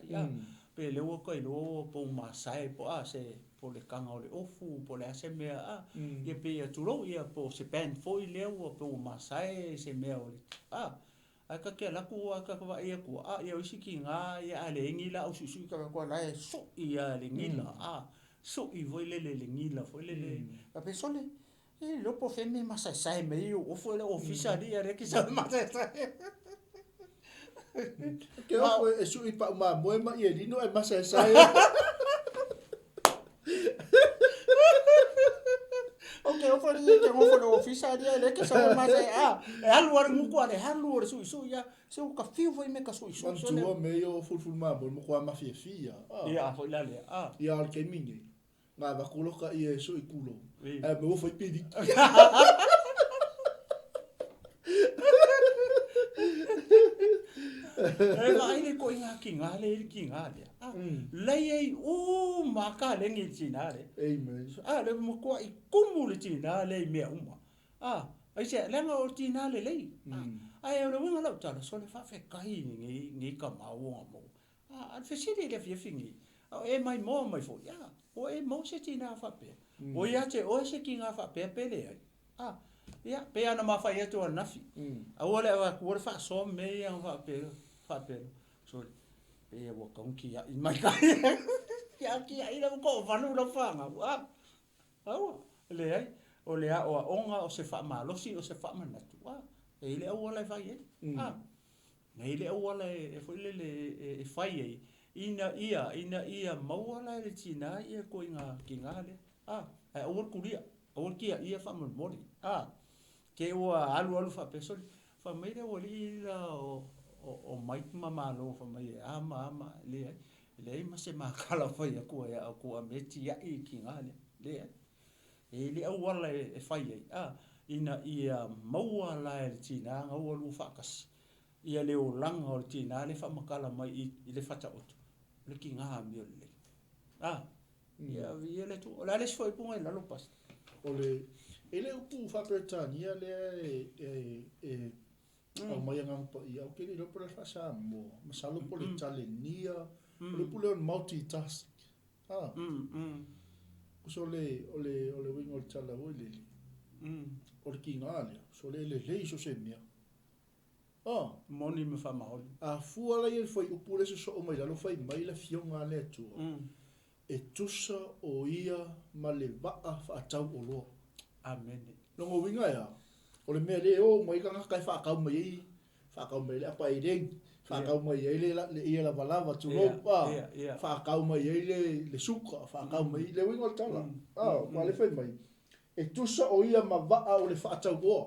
pe le o ko lo po ma sai po se po le kanga o le ofu po le ase mea ia pe tulo ia po se pen foi le o po ma sai se mea o aka ke la ku aka va ia ku ia o sikinga ia ale ngila o susu ka ko la so ia le ngila so i voi le ngila foi le a pesole e lo po fe me masa sai me o foi le oficiali re ki sa masa sai ke o foi e su i pa ma mo ma i lino e masa sai okay o foi le que o foi oficiali re ki sa masa e alu ar mu ko le halu ar su ya se o ka fiu foi me ka su so tu me o ful ma mo ko ma fia ia foi la le ia al ke mingi nga va kulo ka i so i kulo me o foi pedi E vai le ko inga ki ngale ki ngale. Lei ei o maka le ngi tinale. Amen. Le mo ko I kumu le tinale me uma. Ai se lenga o tinale lei. Ai o le winga lau tala so le fa fe kai ngi ka maua mo. Al fe sidi le fi fingi. E mai mo mai fo ya. O e mo se tina fa pe. O ia te o se ki nga fa pe pele ai. Ya pe ana ma fa ia to nafi. A ole wa fa so me ya fa pe so pe wo kong ki ya mai kai. Ya ki ai la ko fa nu la fa nga. Le ai o le a o onga o se fa malosi o se fa manatu. E le o la fa ye. Nei le o la e foi le e fai ai. Ina ia maua le tina ia ko inga kingale ai o kuria o kia ia fa mori ke o alu fa peso fa mai le oli la o mai mama lo fa mai ama le ma se ma kala fa ia ko a meti ia I kingale le le o wala e fai ai ina ia maua la tina nga o lu fa kas ia le o langa o tina le fa makala mai I le fa ta le ki nga mio le ia le tu la le foi punga la lo pas ole ele upu fa Britania le o mai nga pa ia o ke le pro fa sa mo masalo po le talenia le pule on multitask so le wingo tala o le o ki nga le so le so se mia moni me fa maoli a fuala ia foi upu le so o mai la lo fai mai la fionga le tu e tusa o ia ma le vaa fa tau o lo amen no ngo winga ya o le me le o mai ka kai fa ka mai le apa ireng fa ka mai le ia la balava tu lo pa fa ka mai le suka fa ka mai le winga tala ma le fai mai e tusa o ia ma vaa o le fa tau o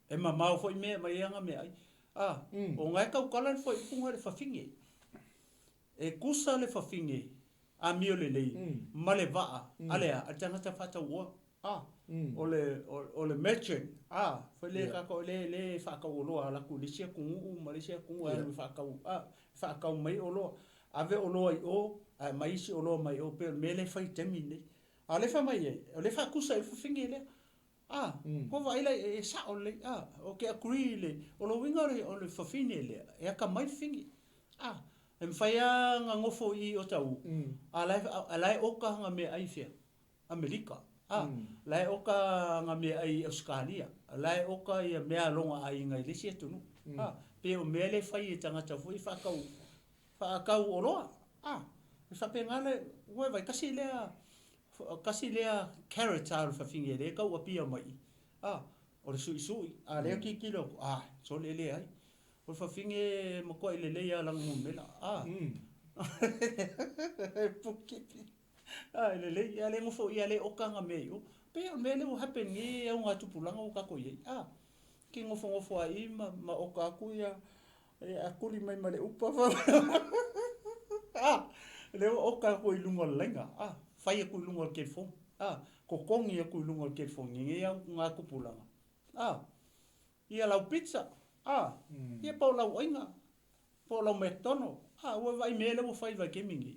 e mamau foi me mai anga me ai o ngai kau kala foi punga le fafinge e kusa le fafinge a mio le lei ma le va ale a tanga ta fata wo o le merchant foi le ka ko le fa ka o lo ala ku le sia ku ma le sia ku a fa ka mai o lo ave o lo ai o mai si o lo mai o pe me le fai termine ale fa mai o le fa kusa e fafinge le ko vai le e sa o le o ke agree le o lo winga o le fafine le e ka mai fingi em faia nga ngofo I o tau alai o ka nga me ai fia Amerika lai o ka nga me ai Australia lai o ka ia me longa ai ngai le sia tunu pe o me le fai tanga ta foi fa ka o lo fa pe ngale we vai kasi le character fa finge le ka o pia mai o le sui le ki kilo so le ai o fa finge mo ko le ya lang mo mela pukipi le ya le mo fo ya le o kanga me o pe o me le o happen ni o nga tupulanga o ka ko ye ki ngofo ai ma o ka ku ya a kuli mai male upa le o ka ko I lunga lenga fai ku lunga ke fo ko kongi ku lunga ke fo ngi ya nga kupulanga ia lau pizza ia pa lau oinga pa lau McDonald's wa vai mele wo fai vai kemingi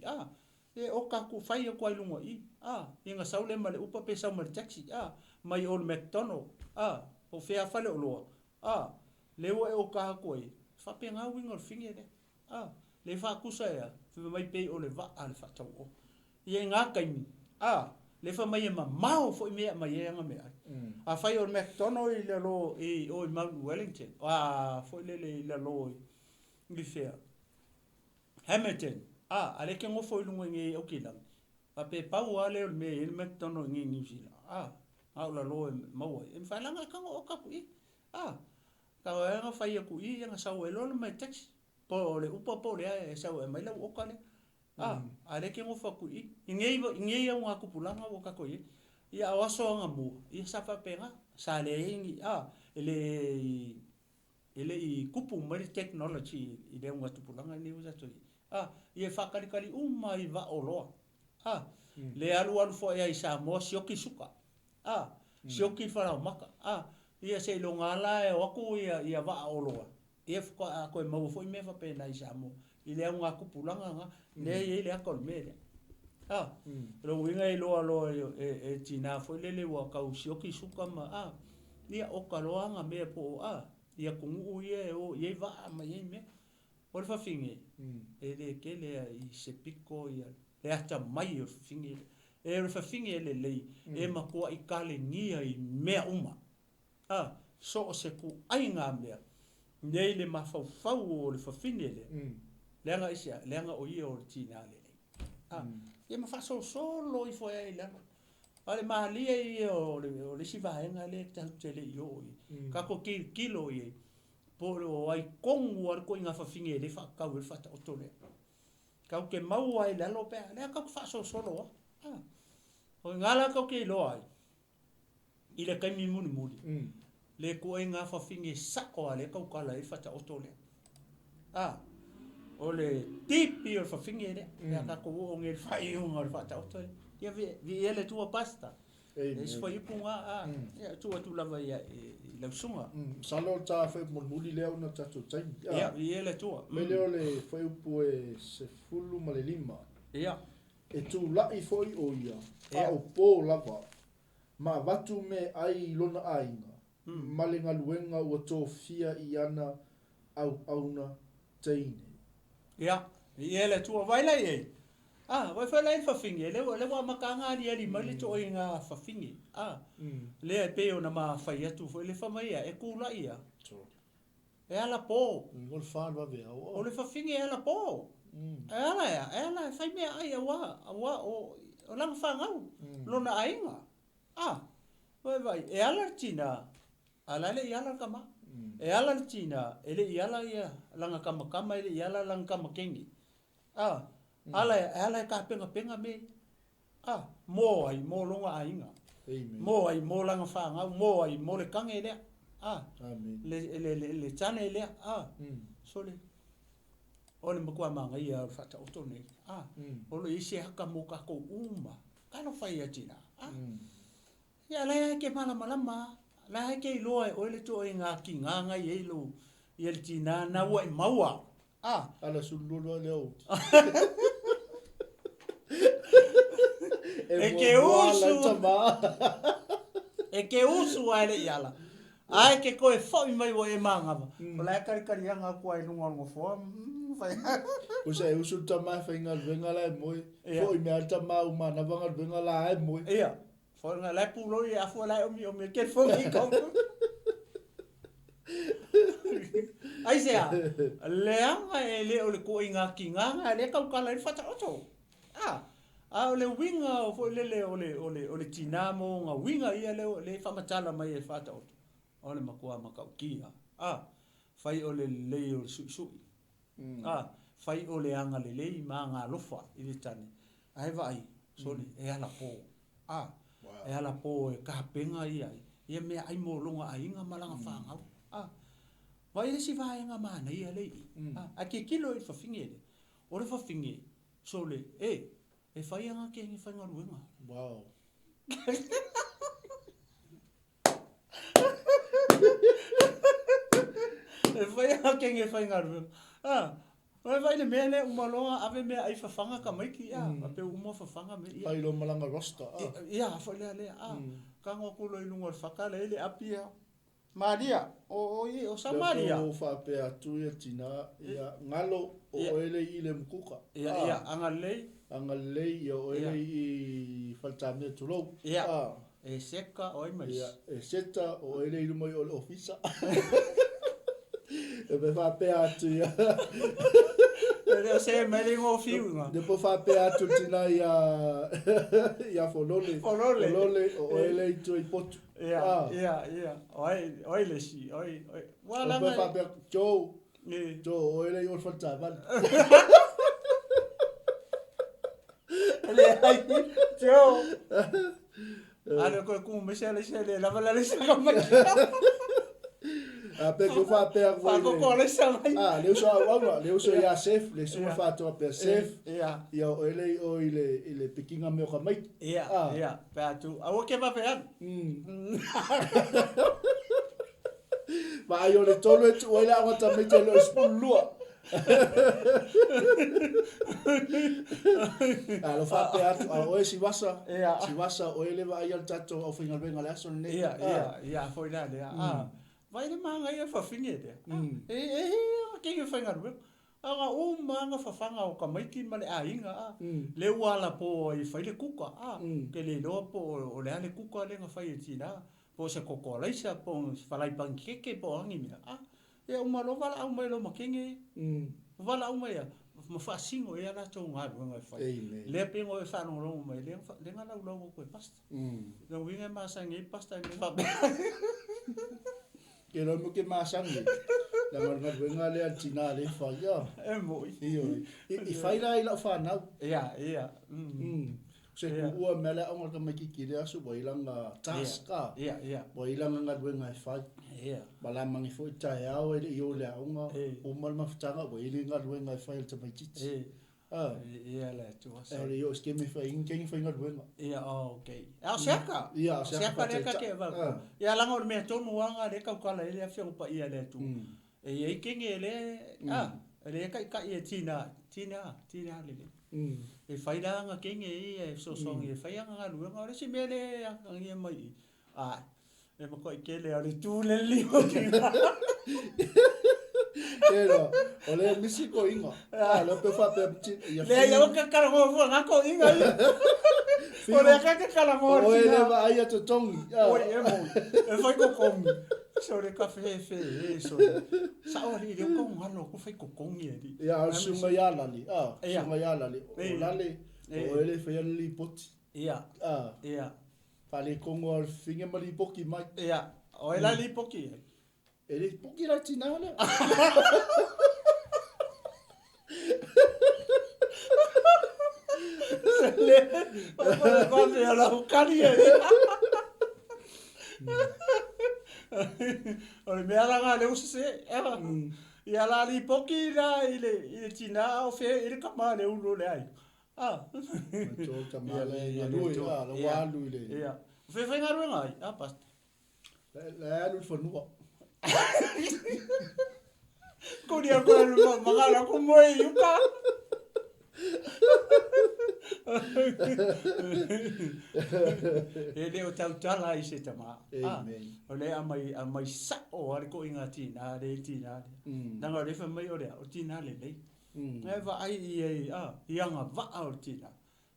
e o ka ku fai ko ai lunga I inga saule male upa pe sa male taxi mai o McDonald's o fea fale o lo le wo e o ka ko I fa pe nga winga finge le le fa kusa ya fe mai pe o le va al fa tau o ia nga kaimi le fa mai ma mau fo me mai nga me a fai o McDonald's le lo o Mount Wellington fo le lo ngi fea Hamilton ale ke ngo fo lungo ngi o kila a pe pa wa le me McDonald's ngi New Zealand la lo mau e fa la ka o ka ku ka nga fai ku I nga sa o lo mai taxi po le upa po le sa o mai la o ka le ale ke ngo fa ku I ngei nga ku pulanga o ka ko I ia waso nga mu ia sa fa penga sa le ngi ele I kupu mai technology I le nga tu pulanga ni usa to ia fa kali mai va o lo le alu fo ia sa mo sioki suka sioki fa maka ia se lo ngala e waku ia va o lo ia ko mau foi me fa pe nai sa mo ile nga kupulanga nga le ile ko me lo winga lo e tina foi le wa ka usio ki suka ma ia o kaloanga me po ia kungu ia o ia va ma ia me o fa finge ele ke le I se pico ia le ata mai o finge e fa finge le e ma ko I kale ngia I me uma so se ku ai nga me nei le mafau o le fa finge le lenga isia lenga o ia o tina le ia ma fa solo I foi ai la ale malia I o le sivaenga le tele io ka ko kilo I po ai kongu ar ko inga fa finge le fa ka wel fa ta otole ka ke mau ai la lo pe le ka fa solo o ngala ka ke lo ai ile kai mi muni le ko inga fa finge sa ko ale ka ka la fa ta otole o le tipi o fa finge le ka ko o ngel fa I un fa ta otole ia vi ele tua pasta es foi punga ia tu lava ia le sunga salo ta fe muli leo na tatu tai ia vi ele tua me leo le foi pu se fulu male lima ia e tu la I foi o ia o po lava ma watu me ai lona ainga malenga luenga o to fia I ana au na teine ia vi ele tua vai lá ei vai fa lai fa finge le wa makanga ni ali mali to inga fa finge le pe ona ma fa ia tu foi le fa mai e kula ia e ala po gol fa va ve o le fa finge ala po ela fa me ai wa o lang fa ngau lona ainga vai e ala tina ala le ala kama e ala tina ele ala ia langa kama ele ala langa kama kengi ala ka penga me mo ai mo longa ainga mo ai mo langa fa nga mo ai mo le kange le le chane le so le o le mko manga ia fa ta oto nei o le isi haka mo ka ko uma kana fa ia tina ya la ke malama la ke lo o le to inga kinga ye lo ye tina na wa maua ala sululu leo e ke usu ale yala ai ke ko e foi mai wo e manga o la kari anga ko ai lunga ngo fo fai o se usu tama fa inga venga la moi foi me alta ma uma na vanga venga la ai moi ia fo nga la pulo ia fo la o mi ke fo ki ko ai sea leanga ele o le ko inga kinga le ka ka la fata oto o le winga o fo le le tinamo nga winga ia le fa matala mai e fata oto o le makua makaukia fai o le o su fai o le anga le ma nga lofa I le tane ai vai so le e ala po e ala po e ka penga ia me ai mo longa ainga malanga fa nga vai le si vai nga mana ia le a ke kilo I fa fingele o le fa finge so le e fai anga ke ngi fa nga ruenga wow e fai anga ke ngi fa nga ruenga vai le mele uma longa ave me ai fa fanga ka mai ki a pe uma fa fanga me ai lo malanga rosta ia fa le ka ngo ku lo I lunga fa ka le apia Maria o Samaria o fa pe atu ia tina ia ngalo o ele I le mkuka ia anga le ia o ele I falta me tu lo ia e seka o mai ia e seta o ele I mai o ofisa e be fa pe atu ia le se me le ngo fiu depo fa pe atu tina ia folole o ele tu I potu ia oi le si oi wala nga fa pe jo o ele o falta van le ai jo ale ko ku me se le la vala le sa ma pe ko fa pe ko le sa mai le so le so ya chef le so fa to pe chef ia o ele o ile pikinga me o mai ia pe atu a o ke va pe Ma ai o le tolu e tu oila o ta me te lo spulua. Alo fa pe atu o e si wasa o ele va ai al tato o finga venga le aso ne. Ia foi lá le. Vai le manga ia fa finge de. Ke ke finga ru. Anga o manga fa fanga o ka maiki male a inga le wala po i fai le kuka ke le lo po o le ale kuka le nga fai tina po se koko laisa po falai pankeke po angi mina e o malo wala au mai lo makenge wala au mai ma fa singo e ala to nga nga fai le pengo e fa no lo mai le nga la lo ko pasta no winga ma sangi pasta ni fa ke lo mo ke ma sangi la marga venga le tina le fa ya e mo i fai la i la fa na ia se ku o mele o ka mai ki le aso bo ilanga taska bo ilanga nga venga i fai bala mangi fo ta ya o le yo le nga o mal ma ftanga bo ilinga venga i fai te mai titi ia la tu asa yo ske me fai ingen fai nga venga okay seka le ka ke va ia la ngor me to no nga le ka kala ile afia pa ia le tu e kenge le le ka e tina le e fai la nga kenge e so e fai nga lu nga le si mele nga mai e mo ko ke le ali tu le li o ki pero ole misi ko inga lo pe fa pe le ya ka kala mo nga ko inga ole ka kala mo ole va ai to tongi e mo e fai ko kom so le café so sa o ri ko ngalo ko fai ko kongi di ya sunga ya lali sunga ya lali o lali o ele fai li poti ia pale kongo finge mali poki mai o ela li poki ele poki la tinala le va ver la caria Ora me ala nga le usese ia la li poki la ile tina o fe ile kama le ulo le ai to kamale ya lui la walu ile ia fe nga ru ngai pasta la lu fo no ko dia ko lu magala ko moi yuka ele o tau tala i se tama o le amai sa o ari ko inga tina le nanga le fa mai o le o tina le e va ai i anga va o tina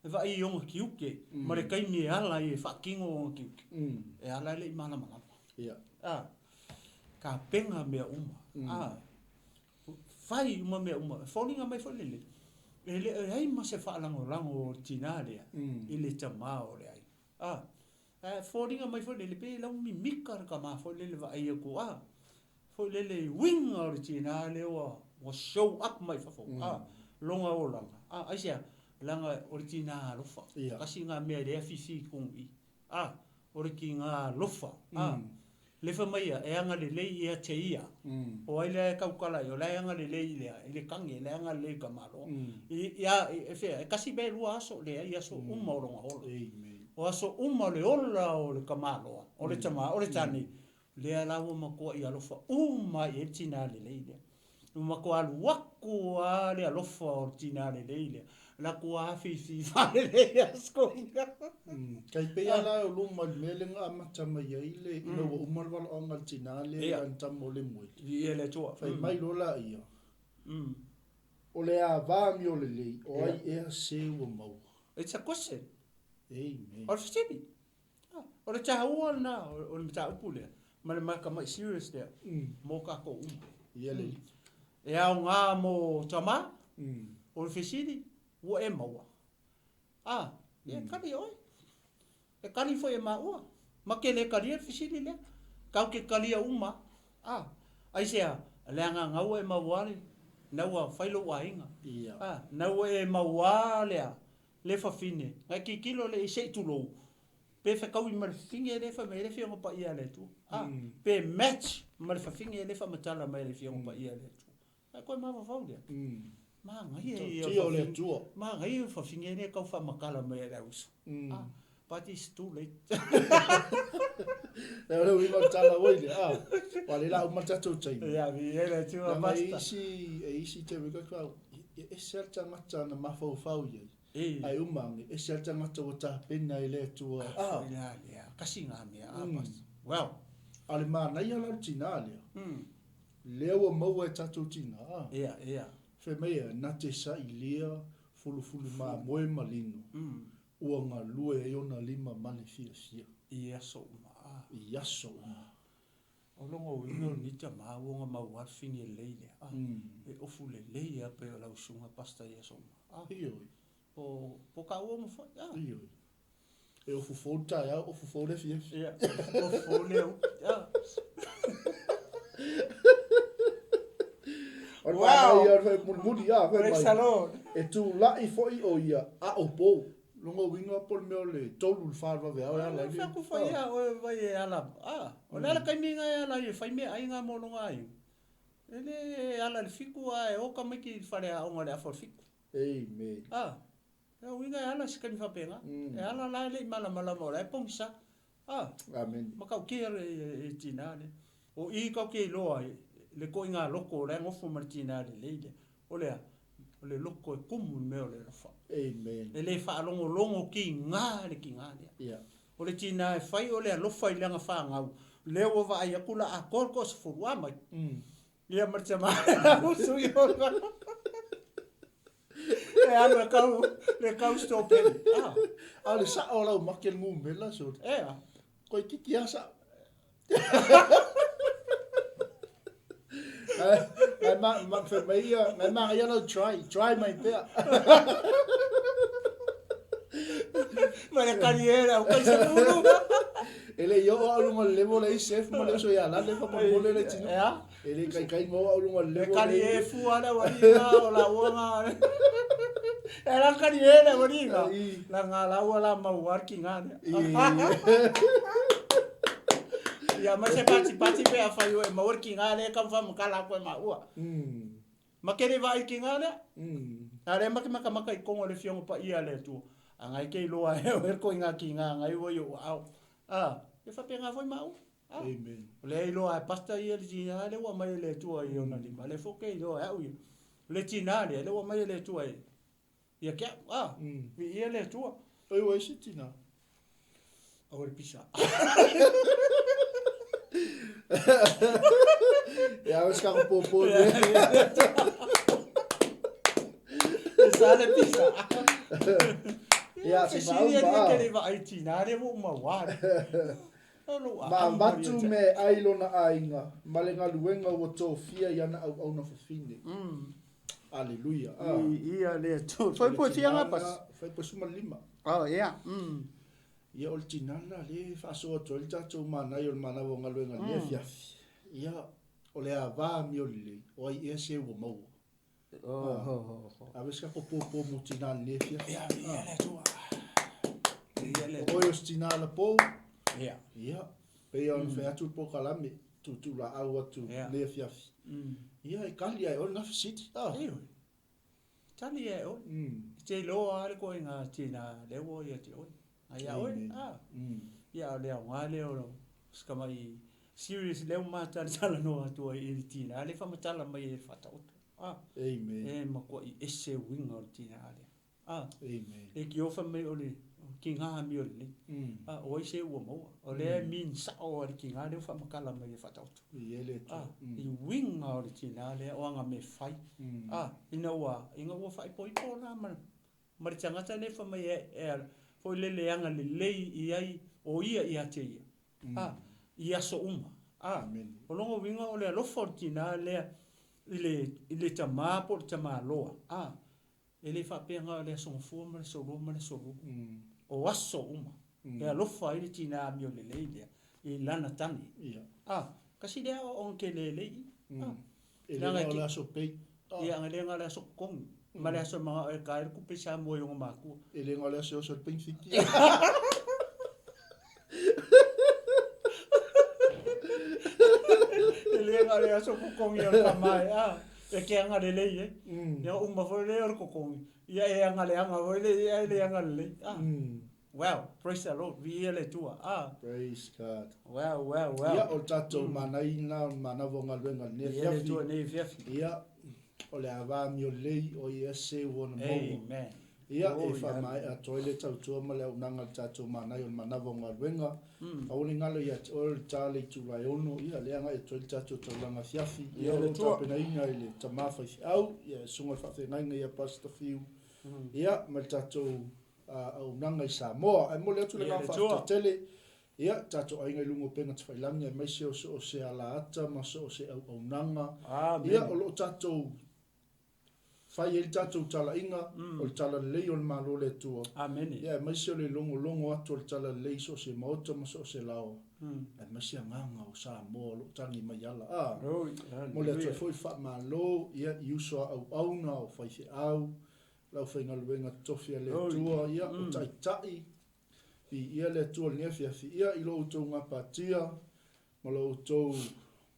e va i onga kiuke ma le kai mi ala i fa kingo onga kiuke e ala le mana ka penga me fai uma me falling mai falele ele ai ma se fa lango tina le ile tama o le ai falling mai falele pe la mi mikar ka ma falele va ai ko falele wing o tina le o show up mai fa longa o langa ai sia langa original lofa kasi nga me le fisi kung originga lofa le fa mai e anga le e te ia o ai le ka kala yo le anga le le kangi le anga le ka malo ia e fe kasi be lu aso le ia so mo ronga o aso mo le ola o le ka malo o le tama o le tani le ala o ma ko ia lo fa e tina le ma ko alu waku ale alofa o tina le la ko afi fa le asko kai pe ala o lu ma mele nga ma tama ile no o mal wal on al tina le an tamo le mo ile to fa mai lo la ia o le a va mi o le o ai e se o mo it's a question amen or stibi o le taua na o le tau pule ma le maka mai serious there mo ka ko ile e au ngā mo tama o le fesiri ua e maua e kari oi e kari foi e maua ma ke le kari e fesiri lea kau ke kari a uma ai sea leanga ngau e maua le naua whailo wa inga naua e maua lea le fafine ngai ki kilo le i sei tulo pe fa kau i marifinge le fa me le fionga pa ia le tu pe match marifinge le fa matala me le fionga pa ia le tu ko ma va faudia ma ngai tio le tuo ma ngai fa finge ne ka fa makala me le us pa but it's too late. E ole winga tala wai a. Wale la uma tatu chai. Ya vi ele tua basta. Isi te wika kwa e sel tangata na mafau ye. Ai umangi e sel tangata wata pena ile tua. Ya kasi ngami bas. Well, ale mana ia la tinalia. Leo mo e tatu tina. Ya. Fe mea na te sa ilia fulu ma moe malino. Ua ngā lue e ona 5 mane fia. Ia so ma. Ia so ma. O longo wino ni te maa wonga ma warfingi e leile. E ofu le leia pe o lau sunga pasta ia so ma. Ioi. Po ka wonga fo. Ioi. E ofu fōta ia, ofu fōre fia. Ia. Ofu fōre au. Ia. Wow. Ia fai mudi ia. Praise the Lord. E tu lai foi o ia a o pou. Longo winga por me ole tolu farva ve ala la. Fa ku fa ia o vai ala. O la kai minga ala ia fai me ai nga mo longa ai. Ele ala le fiku ai o ka me ki fare a onga le a for fiku. Amen. E winga ala sikani fa penga. E ala la le mala mo la pomsa. Amen. Maka o ke e tinale. O I ka ke loa le ko inga loko le ngofu martina le leile. O le loko e kumu me o le rafa. Amen. Le fa longo ki nga le. Yeah. O le tina e fai o le alofa I langa fa ngau. Le o va ai akula a korko se furua mai. Ia marcha mai. Usu I o. E alo le kau stope. Ale sa o lau makel ngu mela so. Koi kiki asa. My ma ia no try my bear. Mare carriera, o kai se pulu. Ele yo alunga level le chef mo le so ya la le fa mo le le tino. Ele kai mo alunga level. Carriera fu ala wariga o la wanga. Era carriera wariga. La ngala wala ma working ane. Ya ma se pati pe a fai o ma working ane kam fa mkala ko ma ua. Ma kere vai kingana? Are maka I kongo le fiongo pa ia le tu. Angai ke loa e ko inga kinga ngai wo yo au. E fa penga foi mau. Amen. Le loa pasta ia le tina le wa mai le tu ai ona li. Le fo ke loa au. Le tina le wa mai le tu ai. Ia ke vi ia le tu. Oi wo isi tina. Au le pisa. Ja, we gaan popo. Sale pisa. Ja, se va que le va a itinare mo ma wa. Ma batu me ailona ainga, malenga luenga o tofia yana au na fofine. Alleluia. Ia le tu. Foi po fianga pas. Foi po suma 5. Ja. Ia ol tinala le fa so tol tatu mana yo mana wo ngaluenga le fia. Ia ole ava mi ole. O ia se wo mo. A vez que popo mo tinala le fia. Ia le tu. Ia le. O yo tinala po. Ia. Pe on fe atu po kalame. Tu la awa tu le fia. Ia e kali ai on na city. Tali e o. Te lo ale ko inga tina le wo ia te o. Ai oi. Ia le ngale o. Skamai serious le mata sala no atu e tina. Ale fa matala mai e fata o. Amen. E mako I ese winga o tina ale. Amen. E ki ofa mai o le ki nga mi o le. O ese wo mo. O le min sa o ki nga le fa makala mai e fata o. Ele tu. I winga o le tina le o anga me fai. Ina wa inga wo fai poi na ma. Mari tangata le fa mai e foi le anga le lei I ai o ia te ia. Ia so uma. Amen. O longo winga o le lo fortina le ile tama por tama loa. Ele fa penga le son forma so roma so. O aso uma. E lo fa ile tina mi o le le I lana tani. Ia. Kasi le o ke le le. Ele la so pe. Ia ngale la so kong. Male so mga e kair ku pesa mo yung maku. Ele ngale so pe fiki. Ele ngale so ku kong yo kamai. E ke ngale le ye. Ya umma fo le or ku kong. Ia e ngale anga fo le ia le ngale le. Wow, praise the Lord. Vi ele tua. Praise God. Wow. Ia o tatou manaina mana vonga luenga ne Vi ele tua ne fiafi. Ia o le ava mi o lei o ia se wona mo. Amen. Ia e fa mai a toilet tautua ma le unanga tatou manai o mana vonga luenga. Au ni ngalo ia o tale tulai ono ia le anga e toilet tatou taulanga fiafi. Ia o tapena inga ile tamafa au ia sunga fa fe ngai ia pastor fiu. Ia ma tatou au nanga i Samoa ai mo le atu le ka tele ia tatou ai ngai lungo penga te failanga mai se o se ala ata ma so se au nanga ia o lo tatou fai el tatou tala inga o tala lei o malo le tua amen ia mai se le longo atu o tala lei so se maota ma so se lao ai mai se nganga o Samoa lo tangi mai ala mo le atu foi fa malo ia uso au na o fai se au lau whainga luenga tofia le tua ia o tai i ia le tua nefia fi ia i lo utou ngā patia ma lo utou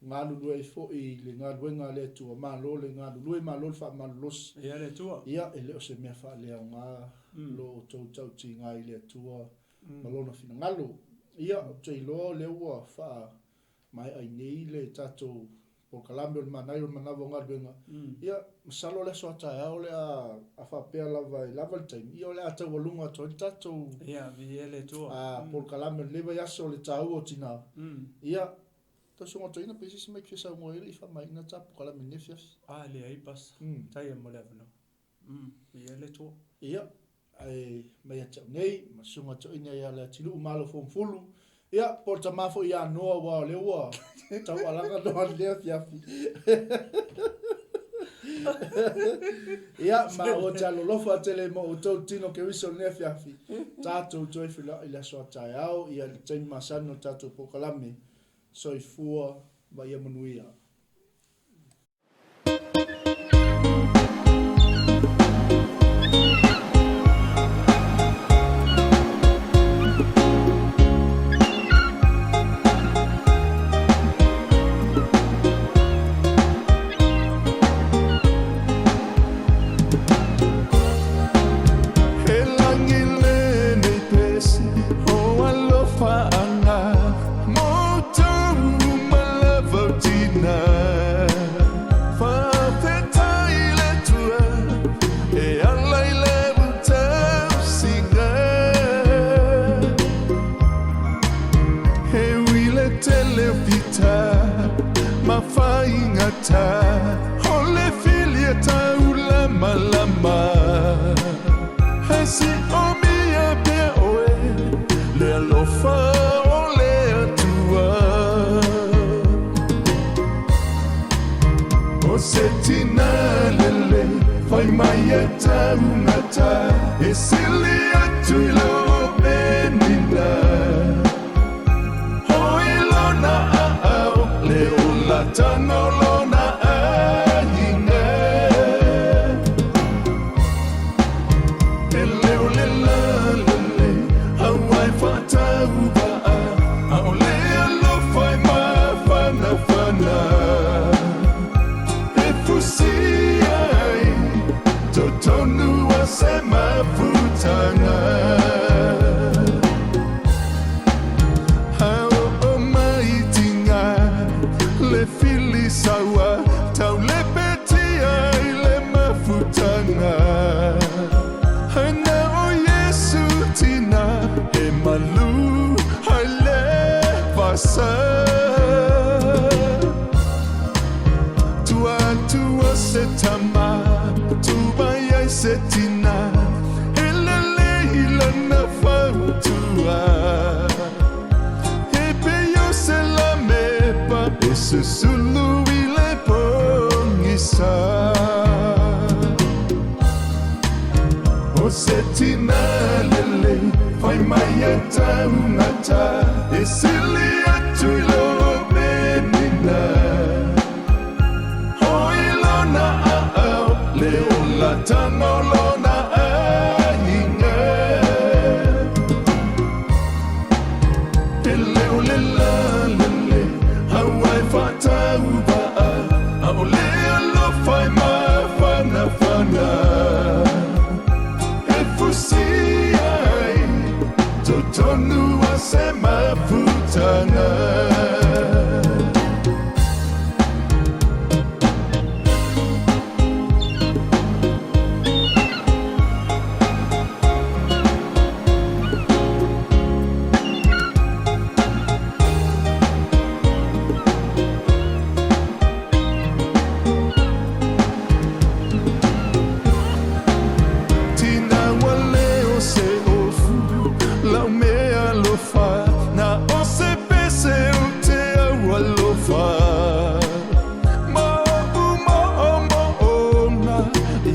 ngā lulue i fo i le ngā luenga le tua ma lo le ngā lulue ma lo le wha ma los ia le tua ia e leo se mea wha lea ngā lo utou tau ti ngā i le tua ma lo na fina ngalo ia o te iloa le ua wha mai ai nei le tatou po kalambe o manai o manavo ngā luenga ia masalo le soa tae au le a whapea lava i lava le taimi ia o le a tau walunga to le tatou ia vi ele tua po kalambe o lewa yaso o le tau o tina ia tau songa toina pesi si mai kia sa mo ele i wha mai ina ta po kalambe nefias le ai pas tai mo le avano vi ele tua ia ai mai atau nei ma songa toina ia le atilu umalo fomfulu ia por tamafo ia noa wa le wa tau alanga no le fiafi ia ma o talo lofa tele mo o tau tino ke wiso le fiafi tatou toi fila ila so tai au ia le temi masano tatou pokalame soifua va ia manuia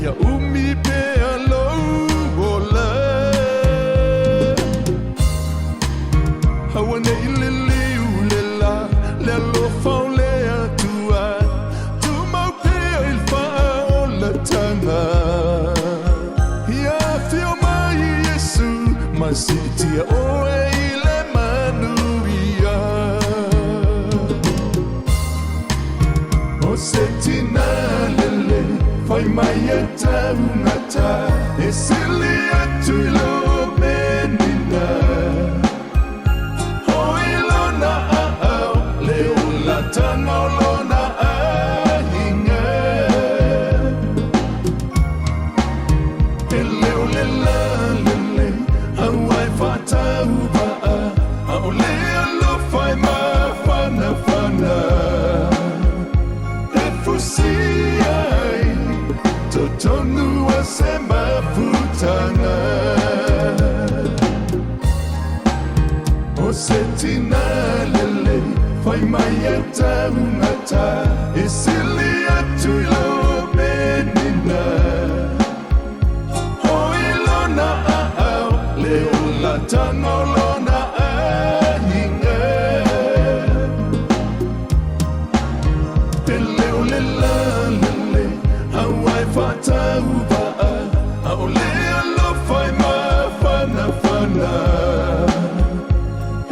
ia umi pe alo ola hawana ilili ulela le lo fau le atua tu mau pe il fa ola tanga ia fio mai Yesu masiti o ile manuia o setina lele fai mai e taunata e sili atu ilo menina o ilona au le ula tanga olona ahinga e leo le la lele au ai fatau paa au le alo fai ma fana fana e fusiai totonu a sema futanga o setina lele fai mai e taunata e sili atu ilo menina o ilona au le ula tangolona ahinga te leo le la lele au ai fatau paa au le alo fai ma fana fana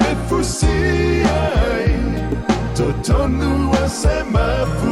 e fusiai totonu a sema fu